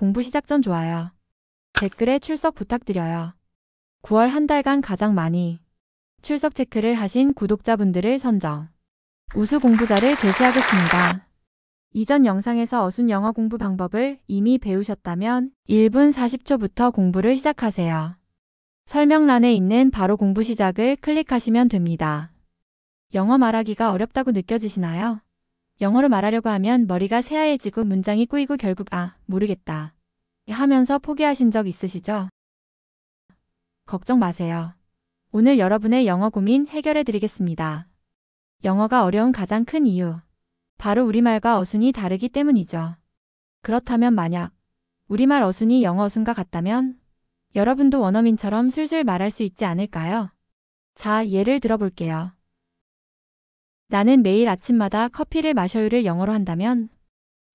공부 시작 전 좋아요. 댓글에 출석 부탁드려요. 9월 한 달간 가장 많이 출석 체크를 하신 구독자분들을 선정. 우수 공부자를 게시하겠습니다. 이전 영상에서 어순 영어 공부 방법을 이미 배우셨다면 1분 40초부터 공부를 시작하세요. 설명란에 있는 바로 공부 시작을 클릭하시면 됩니다. 영어 말하기가 어렵다고 느껴지시나요? 영어로 말하려고 하면 머리가 새하얘지고 문장이 꼬이고 결국 모르겠다 하면서 포기하신 적 있으시죠? 걱정 마세요. 오늘 여러분의 영어 고민 해결해 드리겠습니다. 영어가 어려운 가장 큰 이유. 바로 우리말과 어순이 다르기 때문이죠. 그렇다면 만약 우리말 어순이 영어 어순과 같다면 여러분도 원어민처럼 술술 말할 수 있지 않을까요? 자, 예를 들어볼게요. 나는 매일 아침마다 커피를 마셔요를 영어로 한다면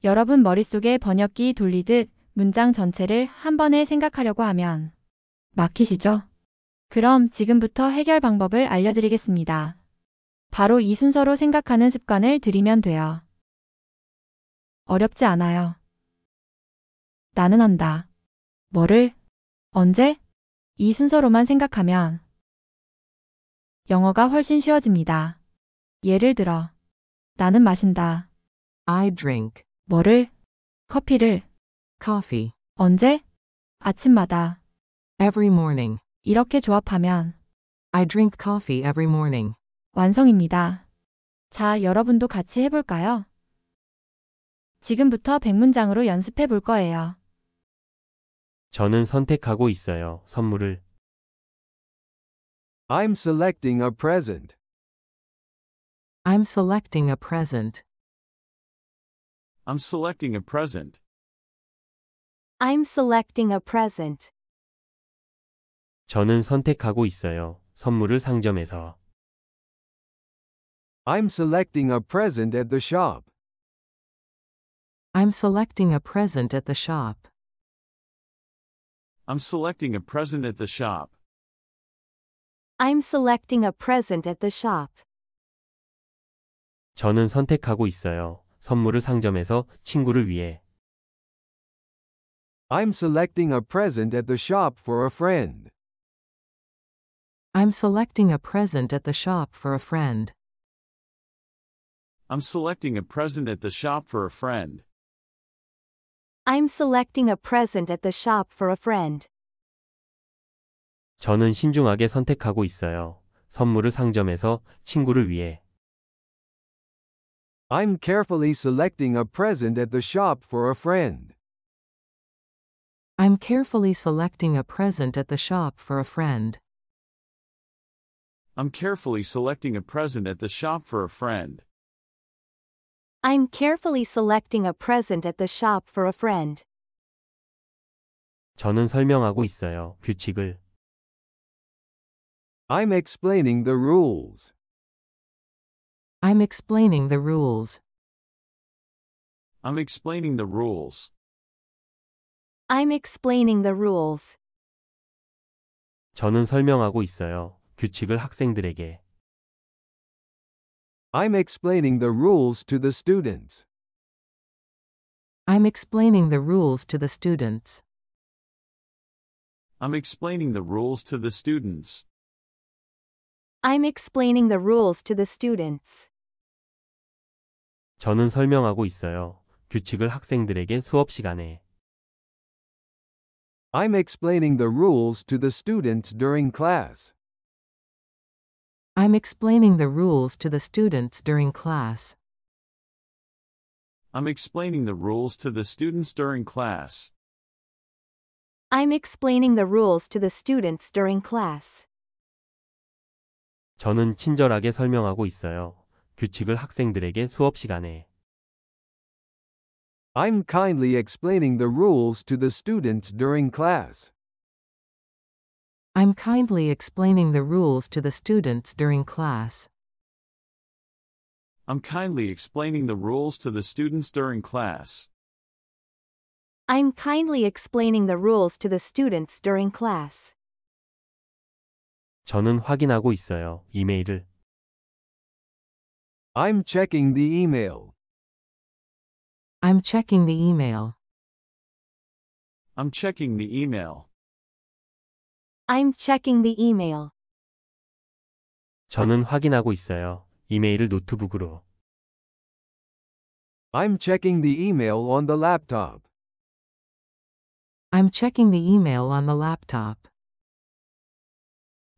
여러분 머릿속에 번역기 돌리듯 문장 전체를 한 번에 생각하려고 하면 막히시죠? 그럼 지금부터 해결 방법을 알려드리겠습니다. 바로 이 순서로 생각하는 습관을 들이면 돼요. 어렵지 않아요. 나는 한다. 뭐를? 언제? 이 순서로만 생각하면 영어가 훨씬 쉬워집니다. 예를 들어, 나는 마신다. I drink 뭐를? 커피를. coffee 언제? 아침마다. every morning. 이렇게 조합하면 I drink coffee every morning. 완성입니다. 자, 여러분도 같이 해볼까요? 지금부터 100문장으로 연습해 볼 거예요. 저는 선택하고 있어요. 선물을. I'm selecting a present. I'm selecting a present. I'm selecting a present. I'm selecting a present. 저는 선택하고 있어요. 선물을 상점에서. I'm selecting a present at the shop. I'm selecting a present at the shop. I'm selecting a present at the shop. I'm selecting a present at the shop. 저는 선택하고 있어요. 선물을 상점에서 친구를 위해. I'm selecting a present at the shop for a friend. I'm selecting a present at the shop for a friend. I'm selecting a present at the shop for a friend. I'm selecting a present at the shop for a friend. 저는 신중하게 선택하고 있어요. 선물을 상점에서 친구를 위해. I'm carefully selecting a present at the shop for a friend. I'm carefully selecting a present at the shop for a friend. I'm carefully selecting a present at the shop for a friend. I'm carefully selecting a present at the shop for a friend. 저는 설명하고 있어요. 규칙을. I'm explaining the rules. I'm explaining the rules. I'm explaining the rules. I'm explaining the rules. 저는 설명하고 있어요. 규칙을 학생들에게. I'm explaining the rules to the students. I'm explaining the rules to the students. I'm explaining the rules to the students. I'm explaining the rules to the students. 저는 설명하고 있어요. 규칙을 학생들에게 수업 시간에. I'm explaining the rules to the students during class. I'm explaining the rules to the students during class. I'm explaining the rules to the students during class. I'm explaining the rules to the students during class. 저는 친절하게 설명하고 있어요. 규칙을 학생들에게 수업 시간에. I'm kindly explaining the rules to the students during class. I'm kindly explaining the rules to the students during class. I'm kindly explaining the rules to the students during class. I'm kindly explaining the rules to the students during class. 저는 확인하고 있어요. 이메일을. I'm checking the email. I'm checking the email. I'm checking the email. I'm checking the email. 저는 확인하고 있어요. 이메일을 노트북으로. I'm checking the email on the laptop. I'm checking the email on the laptop.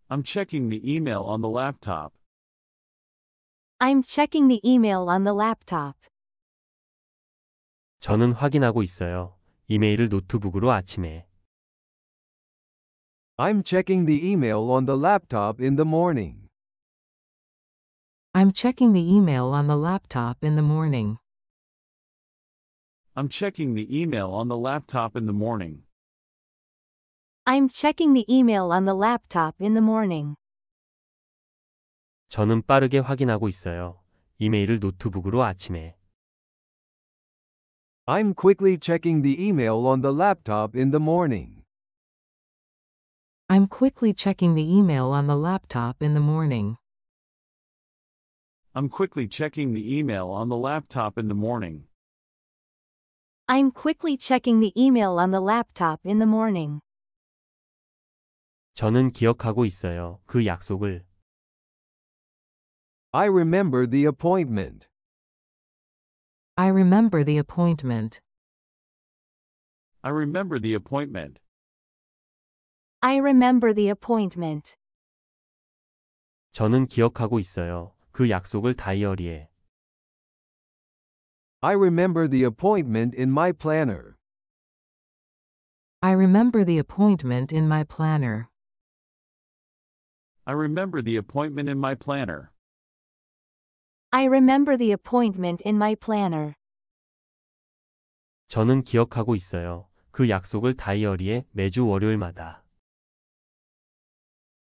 I'm checking the email on the laptop. I'm checking the email on the laptop. 저는 확인하고 있어요. 이메일을 노트북으로 아침에. I'm checking the email on the laptop in the morning. I'm checking the email on the laptop in the morning. I'm checking the email on the laptop in the morning. I'm checking the email on the laptop in the morning. 저는 빠르게 확인하고 있어요. 이메일을 노트북으로 아침에. I'm quickly checking the email on the laptop in the morning. I'm quickly checking the email on the laptop in the morning. I'm quickly checking the email on the laptop in the morning. I'm quickly checking the email on the laptop in the morning. 저는 기억하고 있어요. 그 약속을. I remember the appointment. I remember the appointment. I remember the appointment. I remember the appointment. 저는 기억하고 있어요. 그 약속을 다이어리에. I remember the appointment in my planner. I remember the appointment in my planner. I remember the appointment in my planner. I remember the appointment in my planner. 저는 기억하고 있어요. 그 약속을 다이어리에 매주 월요일마다.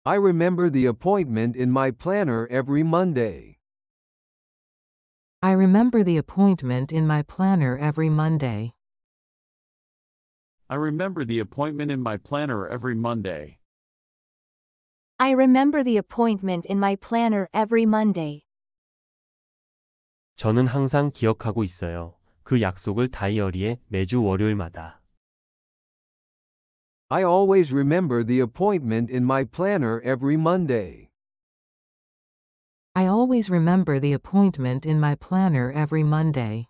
I remember the appointment in my planner every Monday. I remember the appointment in my planner every Monday. I remember the appointment in my planner every Monday. I remember the appointment in my planner every Monday. 저는 항상 기억하고 있어요. 그 약속을 다이어리에 매주 월요일마다. I always remember the appointment in my planner every Monday. I always remember the appointment in my planner every Monday.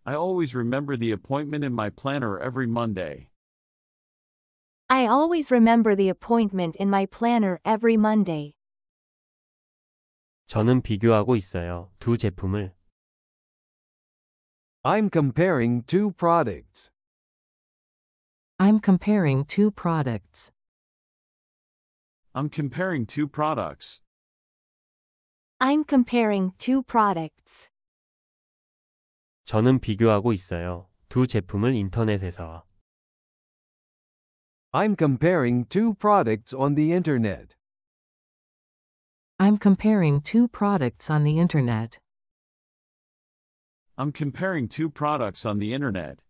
I always remember the appointment in my planner every Monday. I always remember the appointment in my planner every Monday. 저는 비교하고 있어요. 두 제품을. I'm comparing two products. I'm comparing two products. I'm comparing two products. I'm comparing two products. 저는 비교하고 있어요. 두 제품을 인터넷에서. I'm comparing two products on the internet. I'm comparing two products on the internet. I'm comparing two products on the internet.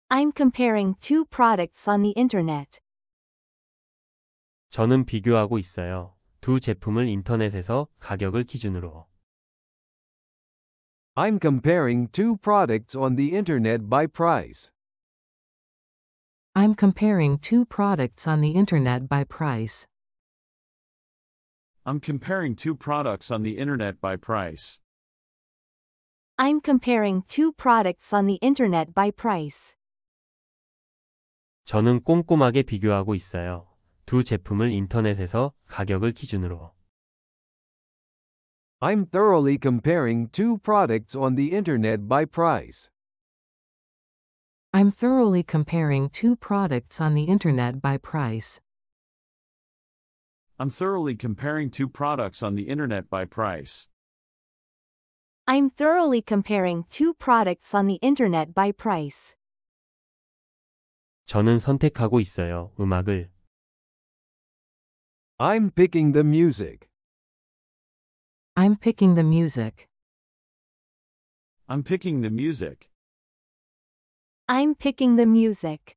I'm comparing two products on the internet. 저는 비교하고 있어요. 두 제품을 인터넷에서 가격을 기준으로. I'm comparing two products on the internet by price. I'm comparing two products on the internet by price. I'm comparing two products on the internet by price. I'm comparing two products on the internet by price. 저는 꼼꼼하게 비교하고 있어요. 두 제품을 인터넷에서 가격을 기준으로. I'm thoroughly comparing two products on the internet by price. I'm thoroughly comparing two products on the internet by price. I'm thoroughly comparing two products on the internet by price. I'm thoroughly comparing two products on the internet by price. 저는 선택하고 있어요. 음악을. I'm picking the music. I'm picking the music. I'm picking the music. I'm picking the music.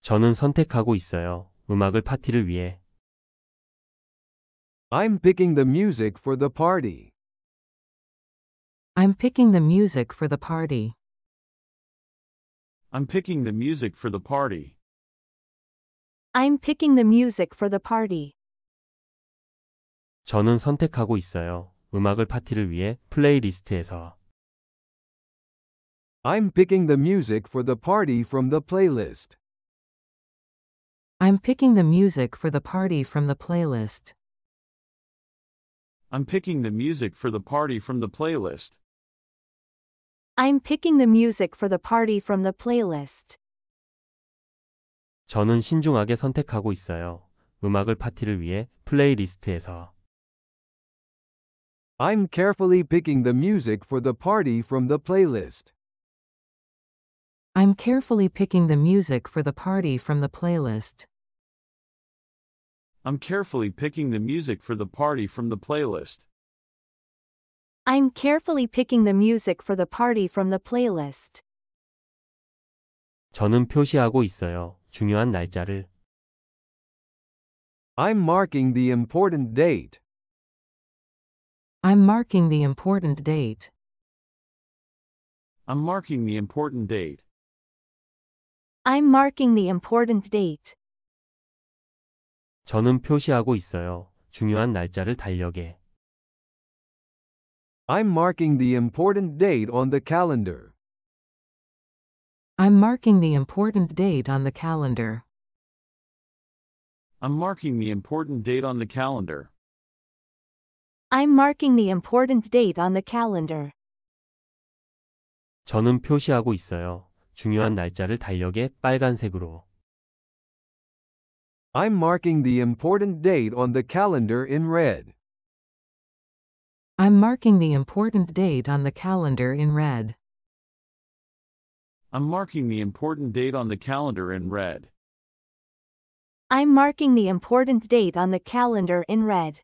저는 선택하고 있어요. 음악을 파티를 위해. I'm picking the music for the party. I'm picking the music for the party. I'm picking the music for the party. I'm picking the music for the party. 저는 선택하고 있어요. 음악을 파티를 위해 플레이리스트에서. I'm picking the music for the party from the playlist. I'm picking the music for the party from the playlist. I'm picking the music for the party from the playlist. I'm picking the music for the party from the playlist. 저는 신중하게 선택하고 있어요. 음악을 파티를 위해 플레이리스트에서. I'm carefully picking the music for the party from the playlist. I'm carefully picking the music for the party from the playlist. I'm carefully picking the music for the party from the playlist. I'm carefully picking the music for the party from the playlist. 저는 표시하고 있어요. 중요한 날짜를. I'm marking the important date. I'm marking the important date. I'm marking the important date. I'm marking the important date. 저는 표시하고 있어요. 중요한 날짜를 달력에. I'm marking the important date on the calendar. I'm marking the important date on the calendar. I'm marking the important date on the calendar. I'm marking the important date on the calendar. 저는 표시하고 있어요. 중요한 날짜를 달력에 빨간색으로. I'm marking the important date on the calendar in red. I'm marking the important date on the calendar in red. I'm marking the important date on the calendar in red. I'm marking the important date on the calendar in red.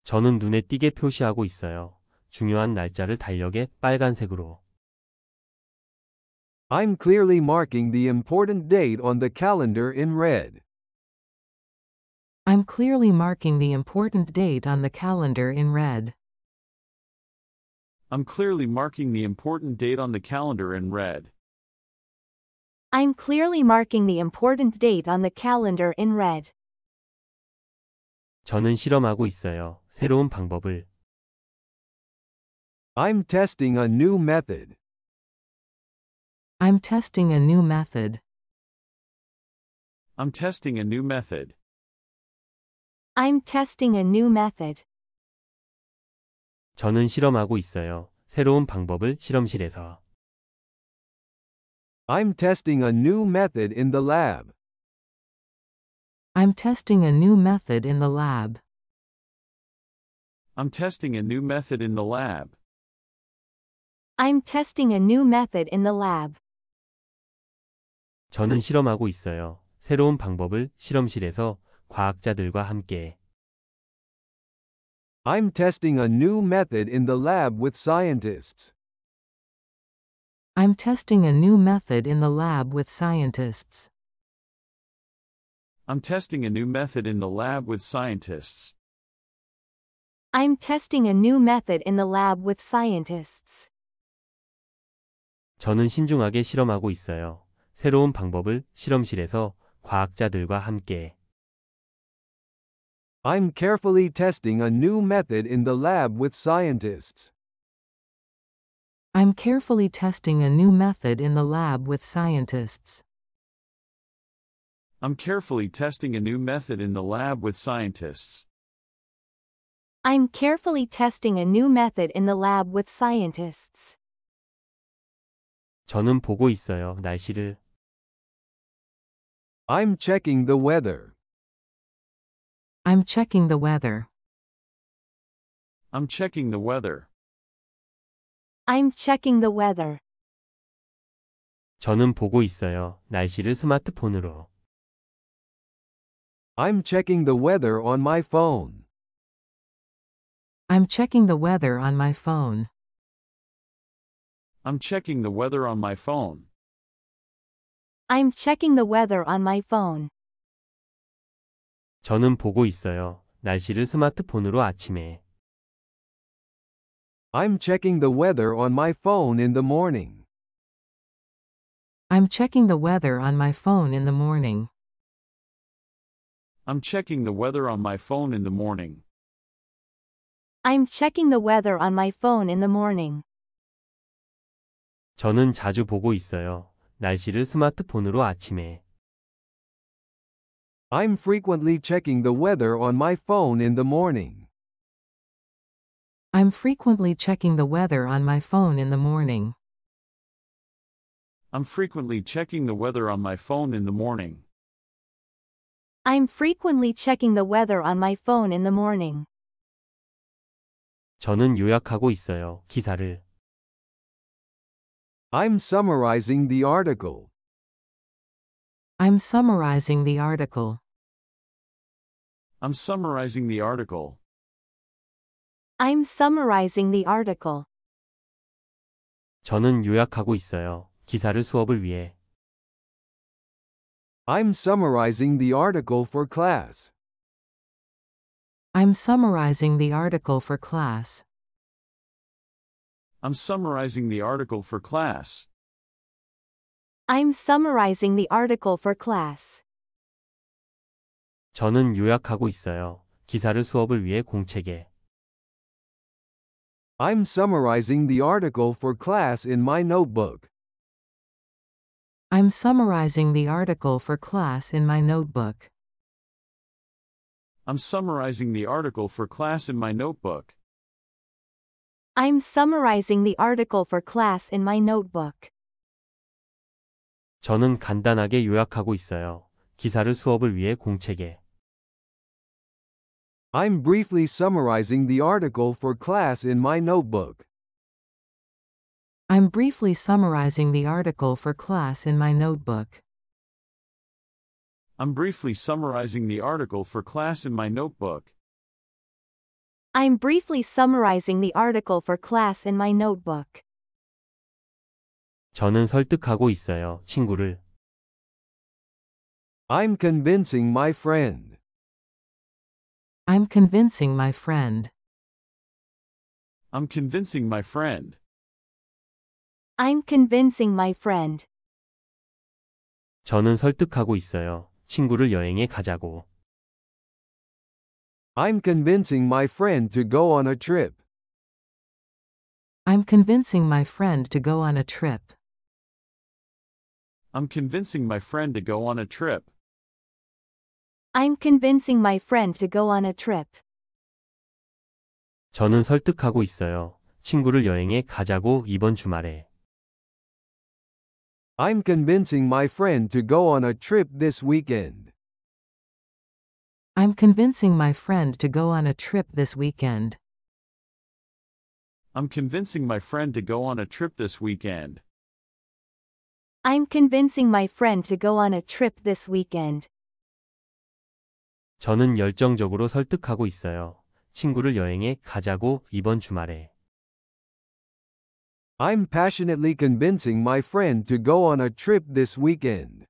저는 눈에 띄게 표시하고 있어요. 중요한 날짜를 달력에 빨간색으로. I'm clearly marking the important date on the calendar in red. I'm clearly marking the important date on the calendar in red. I'm clearly marking the important date on the calendar in red. I'm clearly marking the important date on the calendar in red. 저는 실험하고 있어요. 새로운 방법을. I'm testing a new method. I'm testing a new method. I'm testing a new method. I'm testing a new method. 저는 실험하고 있어요. 새로운 방법을 실험실에서. I'm testing a new method in the lab. I'm testing a new method in the lab. I'm testing a new method in the lab. I'm testing a new method in the lab. 저는 실험하고 있어요. 새로운 방법을 실험실에서 과학자들과 함께. I'm testing a new method in the lab with scientists. I'm testing a new method in the lab with scientists. I'm testing a new method in the lab with scientists. I'm testing a new method in the lab with scientists. 저는 신중하게 실험하고 있어요. 새로운 방법을 실험실에서 과학자들과 함께. I'm carefully testing a new method in the lab with scientists. I'm carefully testing a new method in the lab with scientists. I'm carefully testing a new method in the lab with scientists. I'm carefully testing a new method in the lab with scientists. 저는 보고 있어요. 날씨를. I'm checking the weather. I'm checking the weather. I'm checking the weather. I'm checking the weather. 저는 보고 있어요. 날씨를 스마트폰으로. I'm checking the weather on my phone. I'm checking the weather on my phone. I'm checking the weather on my phone. I'm checking the weather on my phone. 저는 보고 있어요. 날씨를 스마트폰으로 아침에. I'm checking the weather on my phone in the morning. I'm checking the weather on my phone in the morning. I'm checking the weather on my phone in the morning. I'm checking the weather on my phone in the morning. 저는 자주 보고 있어요. 날씨를 스마트폰으로 아침에. I'm frequently checking the weather on my phone in the morning. I'm frequently checking the weather on my phone in the morning. I'm frequently checking the weather on my phone in the morning. I'm frequently checking the weather on my phone in the morning. 저는 요약하고 있어요. 기사를. I'm summarizing the article. I'm summarizing the article. I'm summarizing the article. I'm summarizing the article. 저는 요약하고 있어요. 기사를 수업을 위해. I'm summarizing the article for class. I'm summarizing the article for class. I'm summarizing the article for class. I'm summarizing the article for class. 저는 요약하고 있어요. 기사를 수업을 위해 공책에. I'm summarizing the article for class in my notebook. I'm summarizing the article for class in my notebook. I'm summarizing the article for class in my notebook. I'm summarizing the article for class in my notebook. 저는 간단하게 요약하고 있어요. 기사를 수업을 위해 공책에. I'm briefly summarizing the article for class in my notebook. I'm briefly summarizing the article for class in my notebook. I'm briefly summarizing the article for class in my notebook. I'm briefly summarizing the article for class in my notebook. 저는 설득하고 있어요. 친구를. I'm convincing my friend. I'm convincing my friend. I'm convincing my friend. I'm convincing my friend. 저는 설득하고 있어요. 친구를 여행에 가자고. I'm convincing my friend to go on a trip. I'm convincing my friend to go on a trip. I'm convincing my friend to go on a trip. I'm convincing my friend to go on a trip. 저는 설득하고 있어요. 친구를 여행에 가자고 이번 주말에. I'm convincing my friend to go on a trip this weekend. I'm convincing my friend to go on a trip this weekend. I'm convincing my friend to go on a trip this weekend. I'm convincing my friend to go on a trip this weekend. 저는 열정적으로 설득하고 있어요. 친구를 여행에 가자고 이번 주말에. I'm passionately convincing my friend to go on a trip this weekend.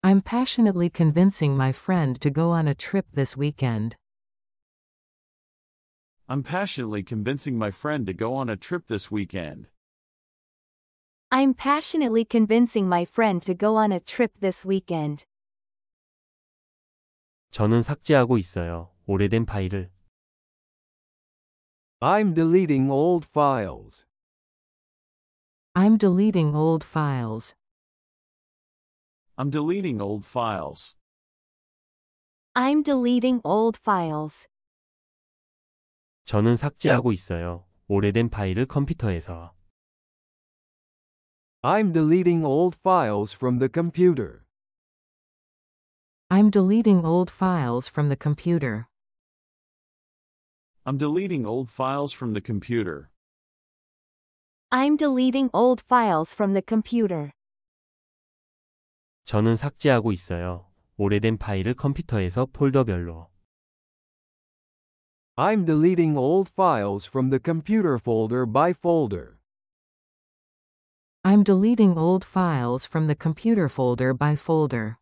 I'm passionately convincing my friend to go on a trip this weekend. I'm passionately convincing my friend to go on a trip this weekend. I'm passionately convincing my friend to go on a trip this weekend. 저는 삭제하고 있어요. 오래된 파일을. I'm deleting old files. I'm deleting old files. I'm deleting old files. I'm deleting old files. 저는 삭제하고 있어요. 오래된 파일을 컴퓨터에서. I'm deleting old files from the computer. I'm deleting old files from the computer. I'm deleting old files from the computer. I'm deleting old files from the computer. 저는 삭제하고 있어요. 오래된 파일을 컴퓨터에서 폴더별로. I'm deleting old files from the computer folder by folder. I'm deleting old files from the computer folder by folder.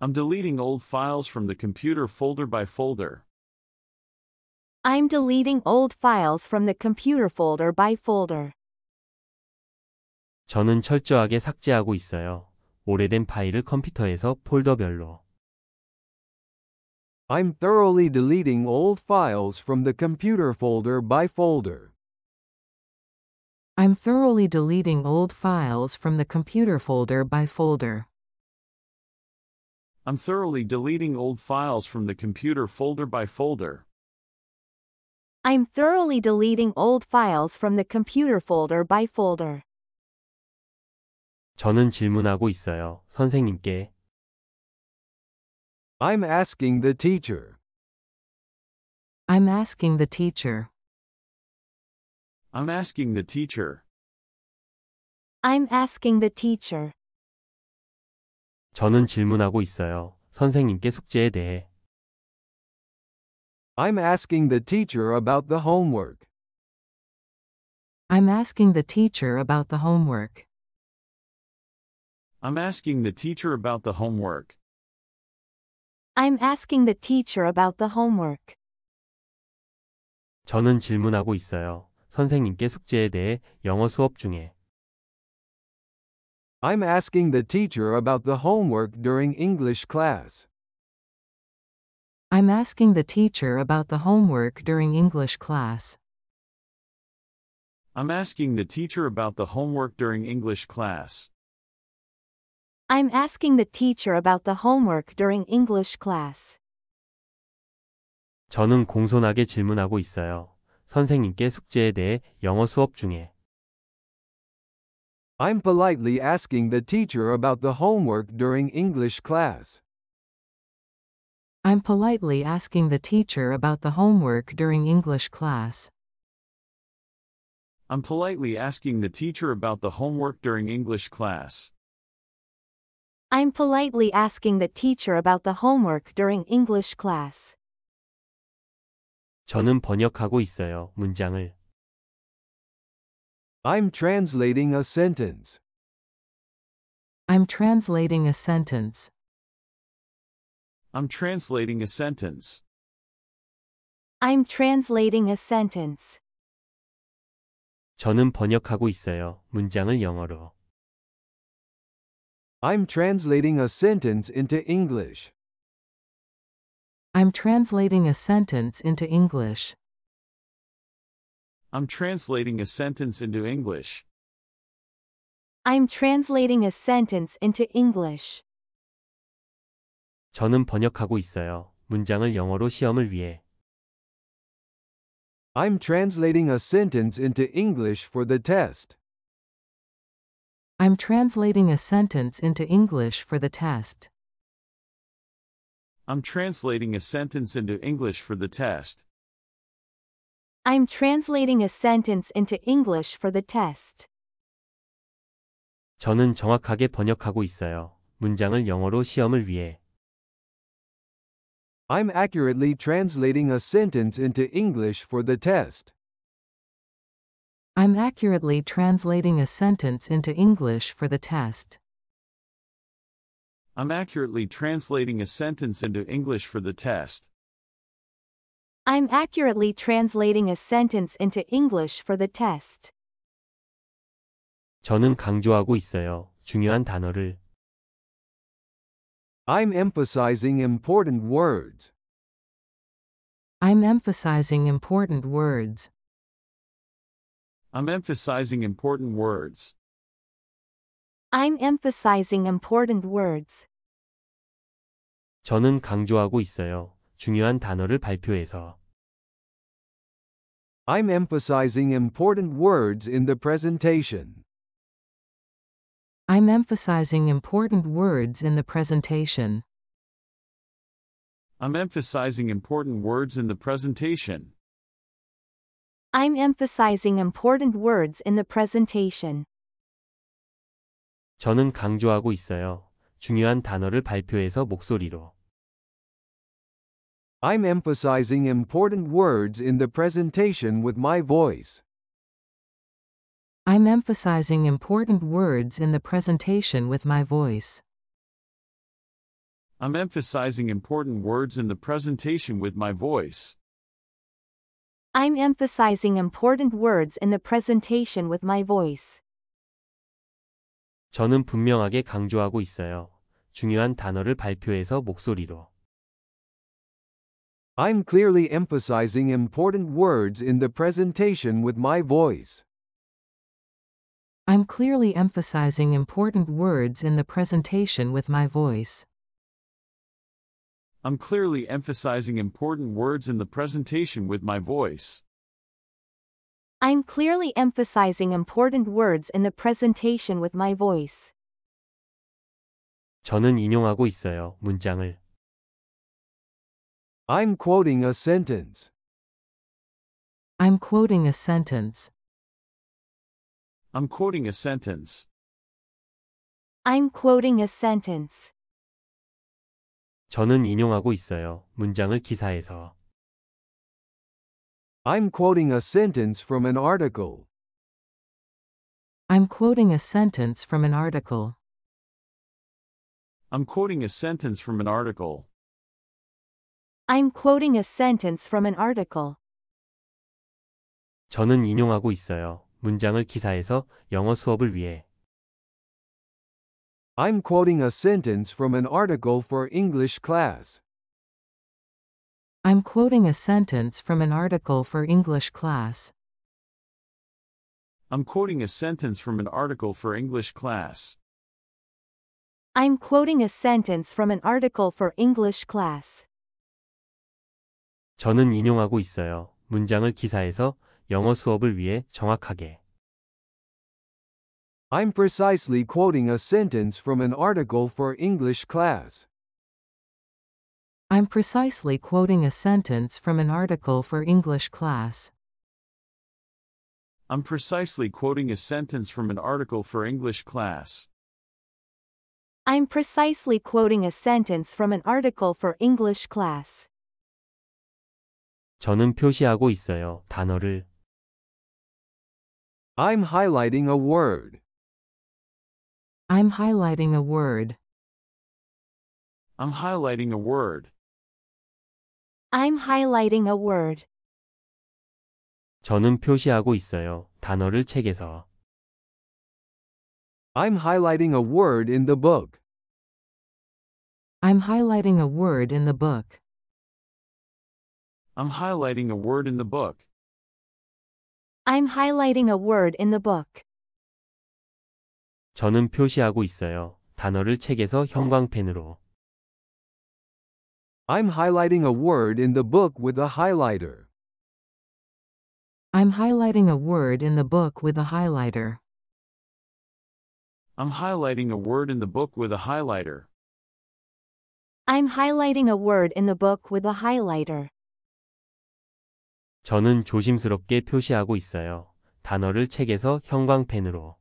I'm deleting old files from the computer folder by folder. I'm deleting old files from the computer folder by folder. 저는 철저하게 삭제하고 있어요. 오래된 파일을 컴퓨터에서 폴더별로. I'm thoroughly deleting old files from the computer folder by folder. I'm thoroughly deleting old files from the computer folder by folder. I'm thoroughly deleting old files from the computer folder by folder. I'm thoroughly deleting old files from the computer folder by folder. 저는 질문하고 있어요. 선생님께. I'm asking the teacher. I'm asking the teacher. I'm asking the teacher. I'm asking the teacher. 저는 질문하고 있어요. 선생님께 숙제에 대해. I'm asking the teacher about the homework. I'm asking the teacher about the homework. I'm asking the teacher about the homework. I'm asking the teacher about the homework. 저는 질문하고 있어요. 선생님께 숙제에 대해 영어 수업 중에. I'm asking the teacher about the homework during English class. I'm asking the teacher about the homework during English class. I'm asking the teacher about the homework during English class. I'm asking the teacher about the homework during English class. 저는 공손하게 질문하고 있어요. 선생님께 숙제에 대해 영어 수업 중에. I'm politely asking the teacher about the homework during English class. I'm politely asking the teacher about the homework during English class. I'm politely asking the teacher about the homework during English class. I'm politely asking the teacher about the homework during English class. 저는 번역하고 있어요. 문장을. I'm translating a sentence. I'm translating a sentence. I'm translating a sentence. I'm translating a sentence. 저는 번역하고 있어요. 문장을 영어로. I'm translating a sentence into English. I'm translating a sentence into English. I'm translating a sentence into English. I'm translating a sentence into English. 저는 번역하고 있어요. 문장을 영어로 시험을 위해. I'm translating a sentence into English for the test. I'm translating a sentence into English for the test. I'm translating a sentence into English for the test. I'm translating a sentence into English for the test. 저는 정확하게 번역하고 있어요. 문장을 영어로 시험을 위해. I'm accurately translating a sentence into English for the test. I'm accurately translating a sentence into English for the test. I'm accurately translating a sentence into English for the test. I'm accurately translating a sentence into English for the test. 저는 강조하고 있어요. 중요한 단어를. I'm emphasizing important words. I'm emphasizing important words. I'm emphasizing important words. I'm emphasizing important words. 저는 강조하고 있어요. 중요한 단어를 발표해서. I'm emphasizing important words in the presentation. I'm emphasizing important words in the presentation. I'm emphasizing important words in the presentation. I'm emphasizing important words in the presentation. 저는 강조하고 있어요. 중요한 단어를 발표해서 목소리로. I'm emphasizing important words in the presentation with my voice. I'm emphasizing important words in the presentation with my voice. I'm emphasizing important words in the presentation with my voice. I'm emphasizing important words in the presentation with my voice. 저는 분명하게 강조하고 있어요. 중요한 단어를 발표해서 목소리로. I'm clearly emphasizing important words in the presentation with my voice. I'm clearly emphasizing important words in the presentation with my voice. I'm clearly emphasizing important words in the presentation with my voice. I'm clearly emphasizing important words in the presentation with my voice. 저는 인용하고 있어요. 문장을. I'm quoting a sentence. I'm quoting a sentence. I'm quoting a sentence. I'm quoting a sentence. 저는 인용하고 있어요. 문장을 기사에서. I'm quoting a sentence from an article. I'm quoting a sentence from an article. I'm quoting a sentence from an article. I'm quoting a sentence from an article. 저는 인용하고 있어요. 문장을 기사에서 영어 수업을 위해. I'm quoting a sentence from an article for English class. I'm quoting a sentence from an article for English class. I'm quoting a sentence from an article for English class. I'm quoting a sentence from an article for English class. 저는 인용하고 있어요. 문장을 기사에서 영어 수업을 위해 정확하게. I'm precisely quoting a sentence from an article for English class. I'm precisely quoting a sentence from an article for English class. I'm precisely quoting a sentence from an article for English class. I'm precisely quoting a sentence from an article for English class. 저는 표시하고 있어요. 단어를. I'm highlighting a word. I'm highlighting a word. I'm highlighting a word. I'm highlighting a word. 저는 표시하고 있어요. 단어를 책에서. I'm highlighting a word in the book. I'm highlighting a word in the book. I'm highlighting a word in the book. I'm highlighting a word in the book. 저는 표시하고 있어요. 단어를 책에서 형광펜으로. I'm highlighting a word in the book with a highlighter. I'm highlighting a word in the book with a highlighter. I'm highlighting a word in the book with a highlighter. I'm highlighting a word in the book with a highlighter. 저는 조심스럽게 표시하고 있어요. 단어를 책에서 형광펜으로.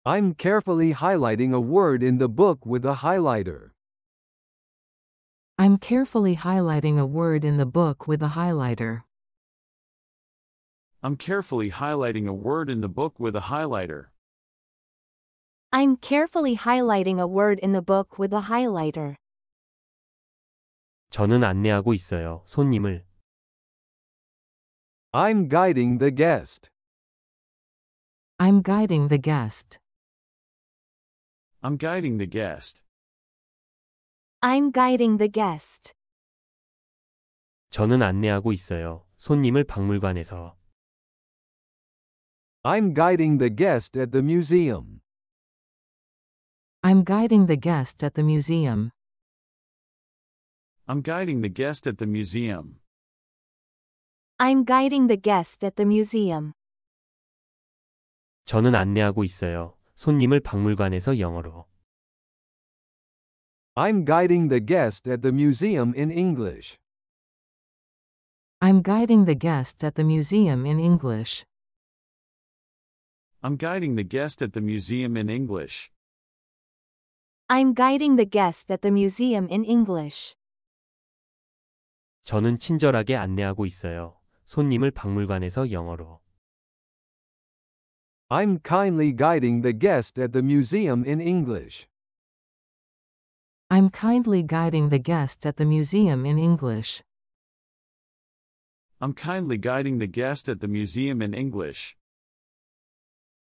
I'm carefully highlighting a word in the book with a highlighter. I'm carefully highlighting a word in the book with a highlighter. I'm carefully highlighting a word in the book with a highlighter. I'm carefully highlighting a word in the book with a highlighter. 저는 안내하고 있어요. 손님을. I'm guiding the guest. I'm guiding the guest. I'm guiding the guest. I'm guiding the guest. 저는 안내하고 있어요. 손님을 박물관에서. I'm guiding the guest at the museum. I'm guiding the guest at the museum. I'm guiding the guest at the museum. I'm guiding the guest at the museum. 저는 안내하고 있어요. 손님을 박물관에서 영어로. I'm guiding the guest at the museum in English. I'm guiding the guest at the museum in English. I'm guiding the guest at the museum in English. I'm guiding the guest at the museum in English. 저는 친절하게 안내하고 있어요. 손님을 박물관에서 영어로. I'm kindly guiding the guest at the museum in English. I'm kindly guiding the guest at the museum in English. I'm kindly guiding the guest at the museum in English.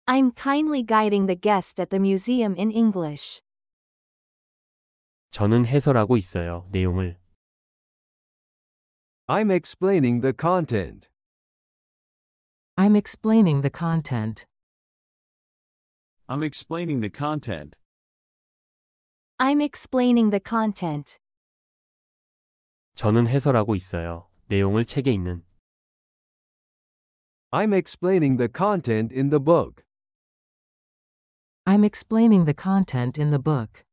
I'm kindly guiding the guest at the museum in English. 저는 해설하고 있어요. 내용을. I'm explaining the content. I'm explaining the content. I'm explaining the content. I'm explaining the content. 저는 해설하고 있어요. 내용을 책에 있는. I'm explaining the content in the book. I'm explaining the content in the book.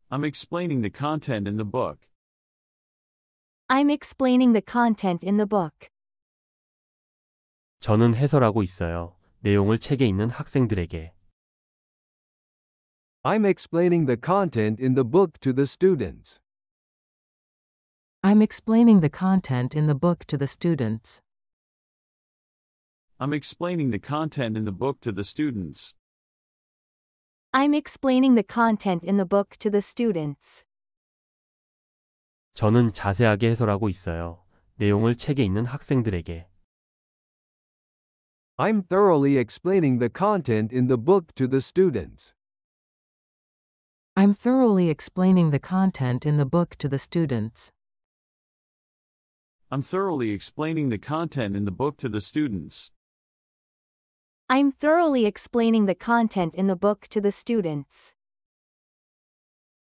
I'm explaining the content in the book. I'm explaining the content in the book. 저는 해설하고 있어요. 내용을 책에 있는 학생들에게. I'm explaining the content in the book to the students. I'm explaining the content in the book to the students. I'm explaining the content in the book to the students. I'm explaining the content in the book to the students. 저는 자세하게 해설하고 있어요. 내용을 책에 있는 학생들에게. I'm thoroughly explaining the content in the book to the students. I'm thoroughly explaining the content in the book to the students. I'm thoroughly explaining the content in the book to the students. I'm thoroughly explaining the content in the book to the students.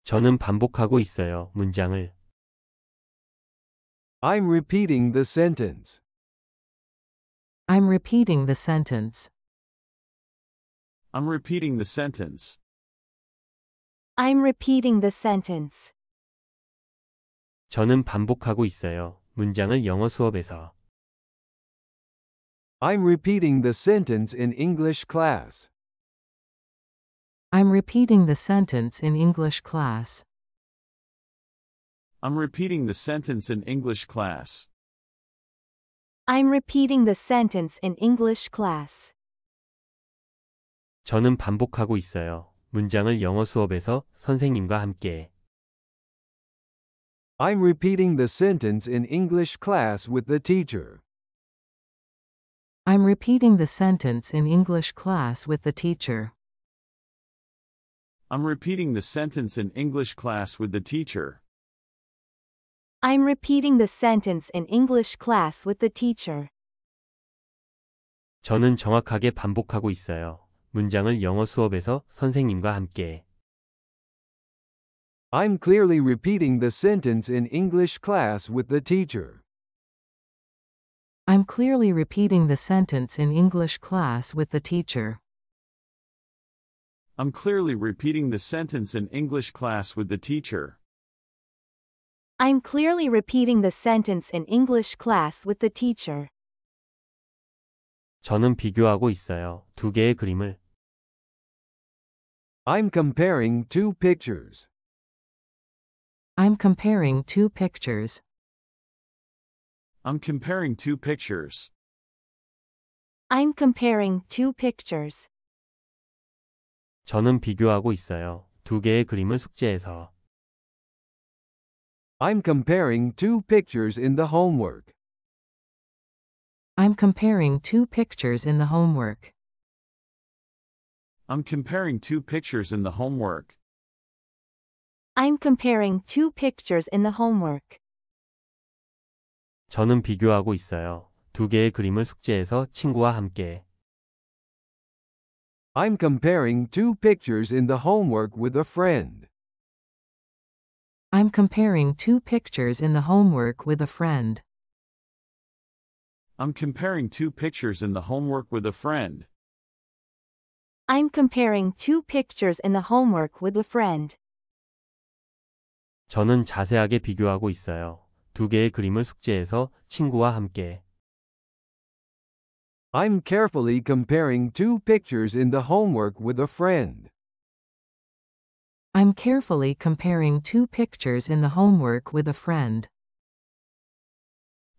저는 반복하고 있어요. 문장을. I'm repeating the sentence. I'm repeating the sentence. I'm repeating the sentence. I'm repeating the sentence. 저는 반복하고 있어요. 문장을 영어 수업에서. I'm repeating the sentence in English class. I'm repeating the sentence in English class. I'm repeating the sentence in English class. I'm repeating the sentence in English class. 저는 반복하고 있어요. 문장을 영어 수업에서 선생님과 함께. I'm repeating the sentence in English class with the teacher. I'm repeating the sentence in English class with the teacher. I'm repeating the sentence in English class with the teacher. I'm repeating the sentence in English class with the teacher. 저는 정확하게 반복하고 있어요. 문장을 영어 수업에서 선생님과 함께. I'm clearly repeating the sentence in English class with the teacher. I'm clearly repeating the sentence in English class with the teacher. I'm clearly repeating the sentence in English class with the teacher. I'm clearly repeating the sentence in English class with the teacher. 저는 비교하고 있어요. 두 개의 그림을. I'm comparing two pictures. I'm comparing two pictures. I'm comparing two pictures. I'm comparing two pictures. 저는 비교하고 있어요. 두 개의 그림을 숙제에서. I'm comparing two pictures in the homework. I'm comparing two pictures in the homework. I'm comparing two pictures in the homework. I'm comparing two pictures in the homework. 저는 비교하고 있어요. 두 개의 그림을 숙제에서 친구와 함께. I'm comparing two pictures in the homework with a friend. I'm comparing two pictures in the homework with a friend. I'm comparing two pictures in the homework with a friend. I'm comparing two pictures in the homework with a friend. 저는 자세하게 비교하고 있어요. 두 개의 그림을 숙제에서 친구와 함께. I'm carefully comparing two pictures in the homework with a friend. I'm carefully comparing two pictures in the homework with a friend.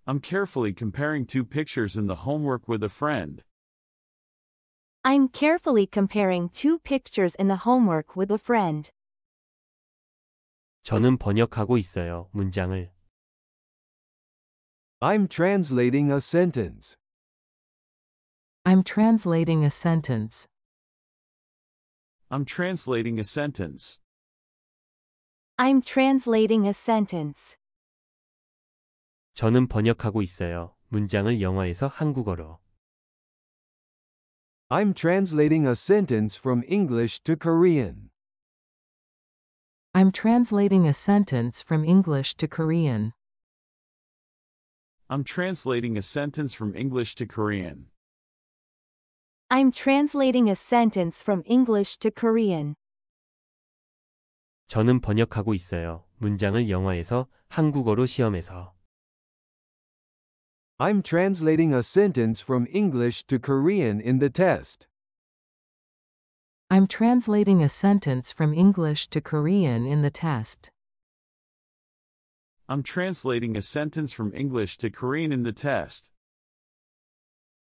I'm carefully comparing two pictures in the homework with a friend. I'm carefully comparing two pictures in the homework with a friend. 저는 번역하고 있어요. 문장을. I'm translating a sentence. I'm translating a sentence. I'm translating a sentence. I'm translating a sentence. 저는 번역하고 있어요. 문장을 영어에서 한국어로. I'm translating a sentence from English to Korean. I'm translating a sentence from English to Korean. I'm translating a sentence from English to Korean. I'm translating a sentence from English to Korean. 저는 번역하고 있어요. 문장을 영어에서 한국어로 시험에서. I'm translating a sentence from English to Korean in the test. I'm translating a sentence from English to Korean in the test. I'm translating a sentence from English to Korean in the test.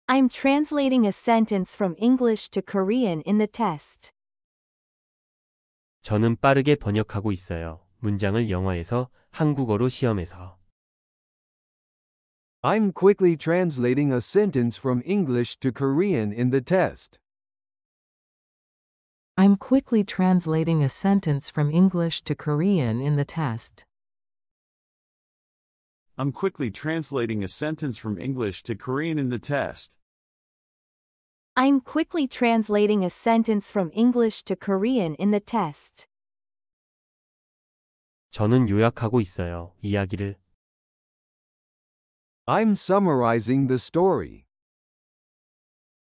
I'm translating a sentence from English to Korean in the test. 저는 빠르게 번역하고 있어요. 문장을 영어에서 한국어로 시험에서. I'm quickly translating a sentence from English to Korean in the test. I'm quickly translating a sentence from English to Korean in the test. I'm quickly translating a sentence from English to Korean in the test. I'm quickly translating a sentence from English to Korean in the test. 저는 요약하고 있어요. 이야기를. I'm summarizing the story.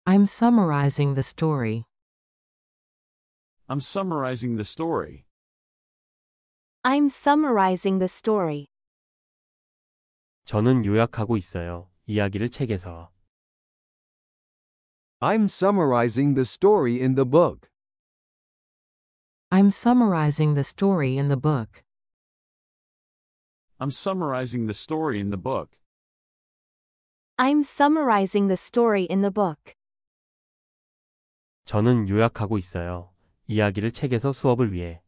I'm summarizing the story. I'm summarizing the story. I'm summarizing the story. 저는 요약하고 있어요. 이야기를 책에서. I'm summarizing the story in the book. I'm summarizing the story in the book. I'm summarizing the story in the book. I'm summarizing the story in the book. 저는 요약하고 있어요. 이야기를 책에서 수업을 위해.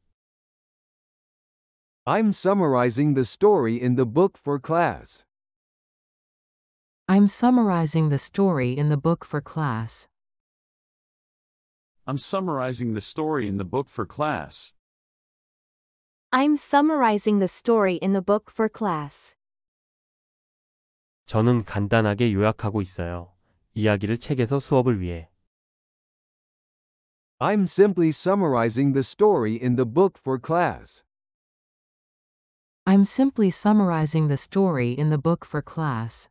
I'm summarizing the story in the book for class. I'm summarizing the story in the book for class. I'm summarizing the story in the book for class. I'm summarizing the story in the book for class. 저는 간단하게 요약하고 있어요. 이야기를 책에서 수업을 위해. I'm simply summarizing the story in the book for class. I'm simply summarizing the story in the book for class.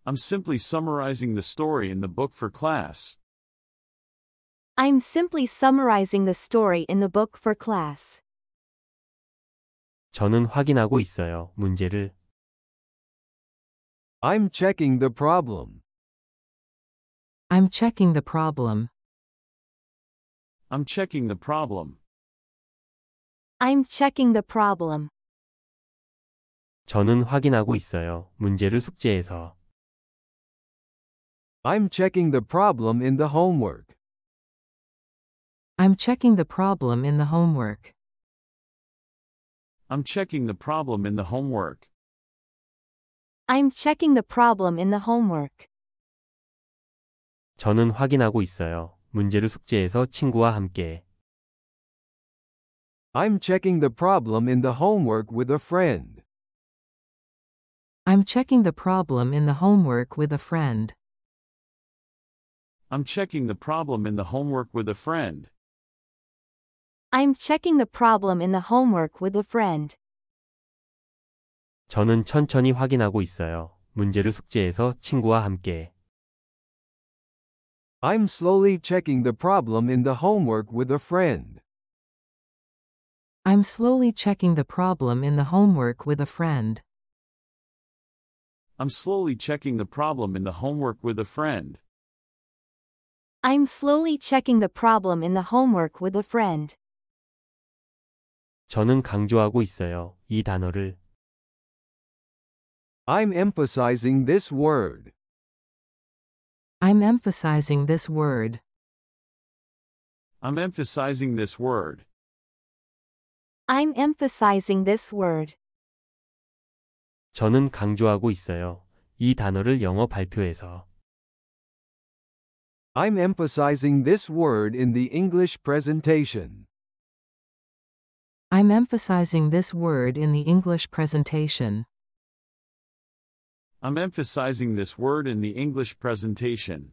I'm simply summarizing the story in the book for class. I'm simply summarizing the story in the book for class. 저는 확인하고 있어요. 문제를. I'm checking the problem. I'm checking the problem. I'm checking the problem. I'm checking the problem. 저는 확인하고 있어요. 문제를 숙제에서. I'm checking the problem in the homework. I'm checking the problem in the homework. I'm checking the problem in the homework. I'm checking the problem in the homework. 저는 확인하고 있어요. 문제를 숙제에서 친구와 함께. I'm checking the problem in the homework with a friend. I'm checking the problem in the homework with a friend. I'm checking the problem in the homework with a friend. I'm checking the problem in the homework with a friend. 저는 천천히 확인하고 있어요. 문제를 숙제에서 친구와 함께. I'm slowly checking the problem in the homework with a friend. I'm slowly checking the problem in the homework with a friend. I'm slowly checking the problem in the homework with a friend. I'm slowly checking the problem in the homework with a friend. 저는 강조하고 있어요. 이 단어를. I'm emphasizing this word. I'm emphasizing this word. I'm emphasizing this word. I'm emphasizing this word. 저는 강조하고 있어요. 이 단어를 영어 발표에서. I'm emphasizing this word in the English presentation. I'm emphasizing this word in the English presentation. I'm emphasizing this word in the English presentation.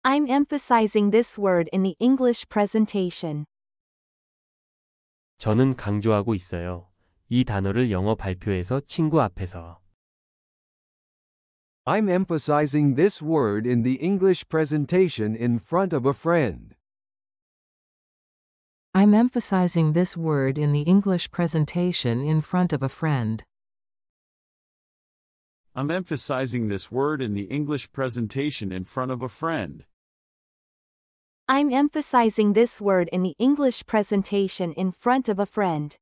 I'm emphasizing this word in the English presentation. 저는 강조하고 있어요. 이 단어를 영어 발표에서 친구 앞에서. I'm emphasizing this word in the English presentation in front of a friend. I'm emphasizing this word in the English presentation in front of a friend. I'm emphasizing this word in the English presentation in front of a friend. I'm emphasizing this word in the English presentation in front of a friend.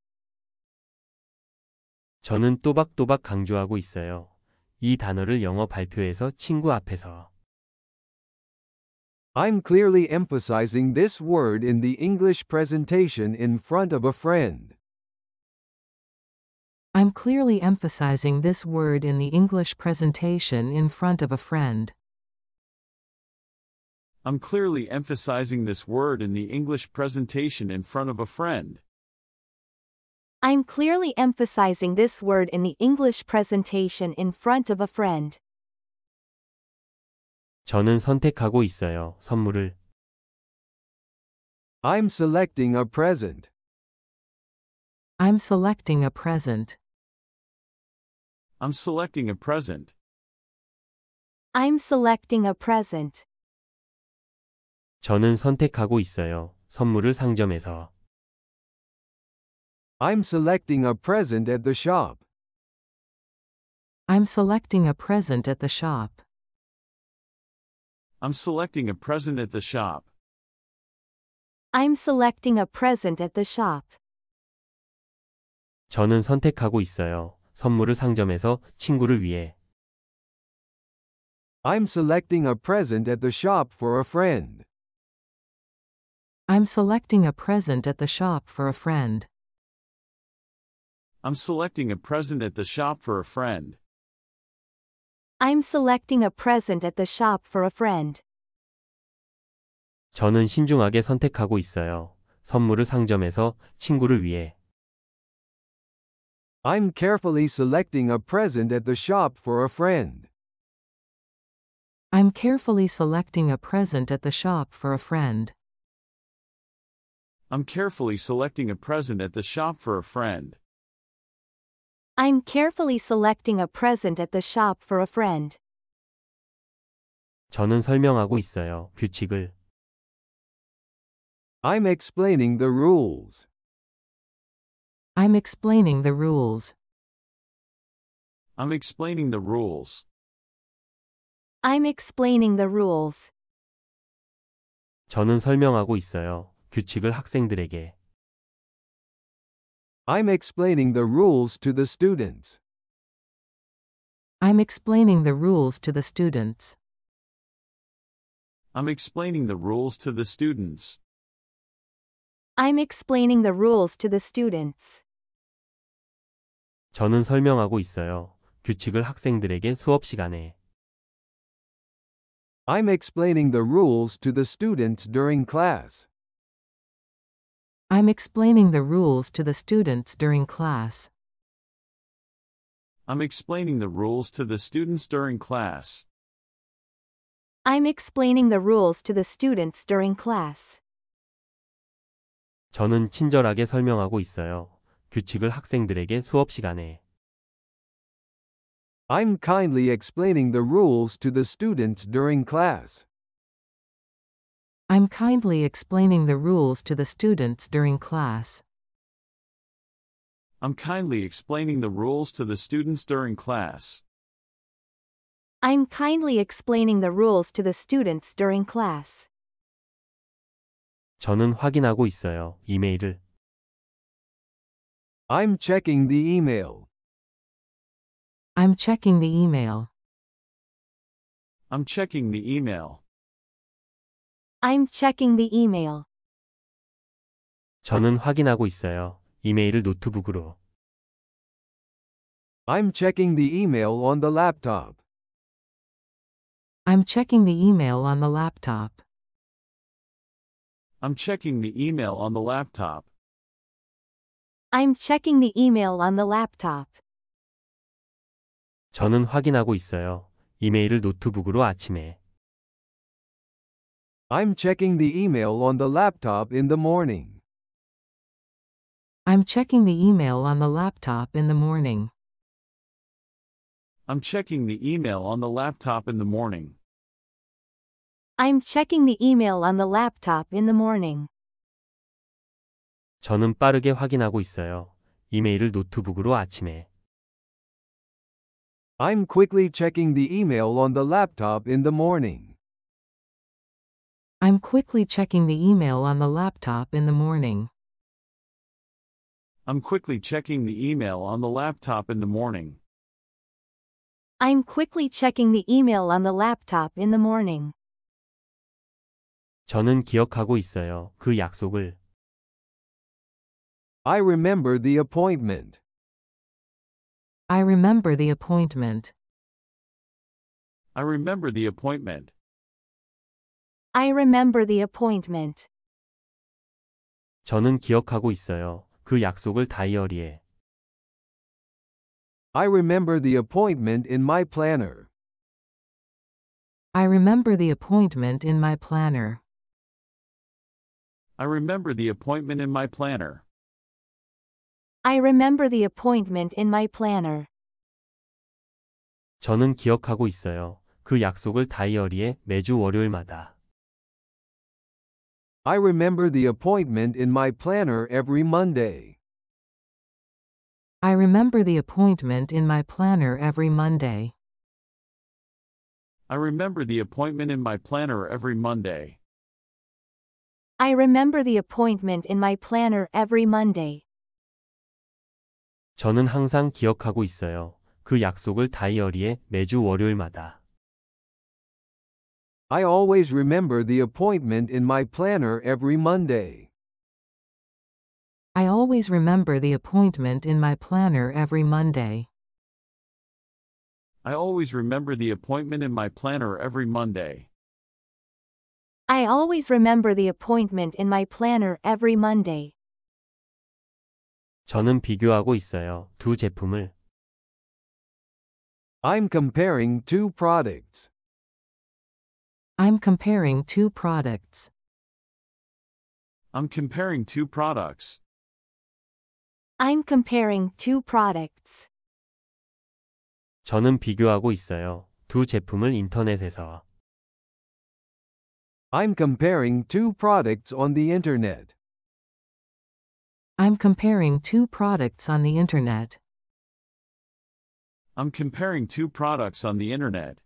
저는 또박또박 강조하고 있어요. 이 단어를 영어 발표에서 친구 앞에서. I'm clearly emphasizing this word in the English presentation in front of a friend. I'm clearly emphasizing this word in the English presentation in front of a friend. I'm clearly emphasizing this word in the English presentation in front of a friend. I'm clearly emphasizing this word in the English presentation in front of a friend. 저는 선택하고 있어요. 선물을. I'm selecting a present. I'm selecting a present. I'm selecting a present. I'm selecting a present. 저는 선택하고 있어요. 선물을 상점에서. I'm selecting a present at the shop. I'm selecting a present at the shop. I'm selecting a present at the shop. I'm selecting a present at the shop. 저는 선택하고 있어요. 선물을 상점에서 친구를 위해. I'm selecting a present at the shop for a friend. I'm selecting a present at the shop for a friend. I'm selecting a present at the shop for a friend. I'm selecting a present at the shop for a friend. 저는 신중하게 선택하고 있어요. 선물을 상점에서 친구를 위해. I'm carefully selecting a present at the shop for a friend. I'm carefully selecting a present at the shop for a friend. I'm carefully selecting a present at the shop for a friend. I'm carefully selecting a present at the shop for a friend. 저는 설명하고 있어요. 규칙을. I'm explaining the rules. I'm explaining the rules. I'm explaining the rules. I'm explaining the rules. 저는 설명하고 있어요. 규칙을 학생들에게. I'm explaining the rules to the students. I'm explaining the rules to the students. I'm explaining the rules to the students. I'm explaining the rules to the students. 저는 설명하고 있어요. 규칙을 학생들에게 수업 시간에. I'm explaining the rules to the students during class. I'm explaining the rules to the students during class. I'm explaining the rules to the students during class. I'm explaining the rules to the students during class. 저는 친절하게 설명하고 있어요. 규칙을 학생들에게 수업 시간에. I'm kindly explaining the rules to the students during class. I'm kindly explaining the rules to the students during class. I'm kindly explaining the rules to the students during class. I'm kindly explaining the rules to the students during class. 저는 확인하고 있어요. 이메일을. I'm checking the email. I'm checking the email. I'm checking the email. I'm checking the email. 저는 확인하고 있어요. 이메일을 노트북으로. I'm checking the email on the laptop. I'm checking the email on the laptop. I'm checking the email on the laptop. I'm checking the email on the laptop. 저는 확인하고 있어요. 이메일을 노트북으로 아침에. I'm checking the email on the laptop in the morning. I'm checking the email on the laptop in the morning. I'm checking the email on the laptop in the morning. I'm checking the email on the laptop in the morning. 저는 빠르게 확인하고 있어요. 이메일을 노트북으로 아침에. I'm quickly checking the email on the laptop in the morning. I'm quickly checking the email on the laptop in the morning. I'm quickly checking the email on the laptop in the morning. I'm quickly checking the email on the laptop in the morning. 저는 기억하고 있어요. 그 약속을. I remember the appointment. I remember the appointment. I remember the appointment. I remember the appointment. 저는 기억하고 있어요. 그 약속을 다이어리에. I remember the appointment in my planner. I remember the appointment in my planner. I remember the appointment in my planner. I remember the appointment in my planner. 저는 기억하고 있어요. 그 약속을 다이어리에 매주 월요일마다. I remember the appointment in my planner every Monday. I remember the appointment in my planner every Monday. I remember the appointment in my planner every Monday. I remember the appointment in my planner every Monday. 저는 항상 기억하고 있어요. 그 약속을 다이어리에 매주 월요일마다. I always remember the appointment in my planner every Monday. I always remember the appointment in my planner every Monday. I always remember the appointment in my planner every Monday. I always remember the appointment in my planner every Monday. 저는 비교하고 있어요. 두 제품을. I'm comparing two products. I'm comparing two products. I'm comparing two products. I'm comparing two products. 저는 비교하고 있어요. 두 제품을 인터넷에서. I'm comparing two products on the internet. I'm comparing two products on the internet. I'm comparing two products on the internet.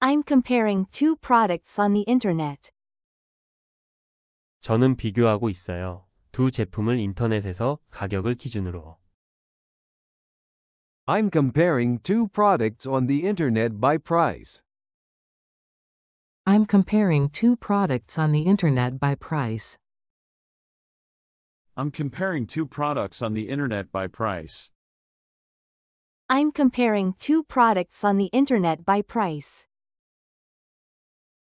I'm comparing two products on the internet. 저는 비교하고 있어요. 두 제품을 인터넷에서 가격을 기준으로. I'm comparing two products on the internet by price. I'm comparing two products on the internet by price. I'm comparing two products on the internet by price. I'm comparing two products on the internet by price.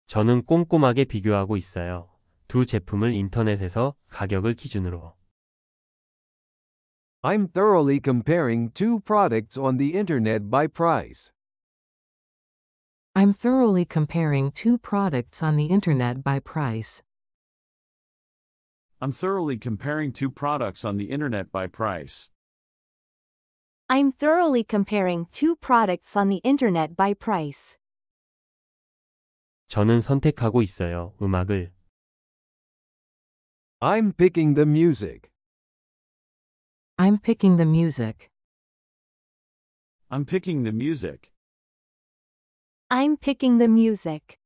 저는 꼼꼼하게 비교하고 있어요. 두 제품을 인터넷에서 가격을 기준으로. I'm thoroughly comparing two products on the internet by price. I'm thoroughly comparing two products on the internet by price. I'm thoroughly comparing two products on the internet by price. I'm thoroughly comparing two products on the internet by price. 저는 선택하고 있어요. 음악을. I'm picking the music. I'm picking the music. I'm picking the music. I'm picking the music.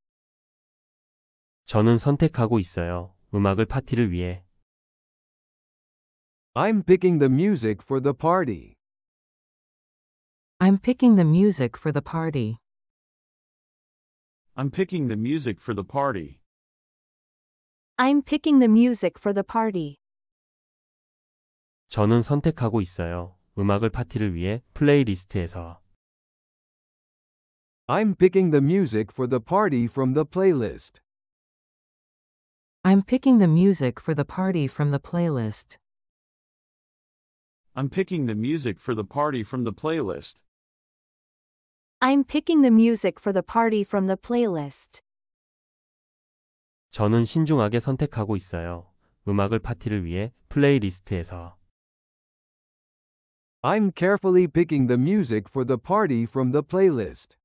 저는 선택하고 있어요. 음악을 파티를 위해. I'm picking the music for the party. I'm picking the music for the party. I'm picking the music for the party. I'm picking the music for the party. 저는 선택하고 있어요. 음악을 파티를 위해 플레이리스트에서. I'm picking the music for the party from the playlist. I'm picking the music for the party from the playlist. I'm picking the music for the party from the playlist. I'm picking the music for the party from the playlist. 저는 신중하게 선택하고 있어요. 음악을 파티를 위해 플레이리스트에서. I'm carefully picking the music for the party from the playlist.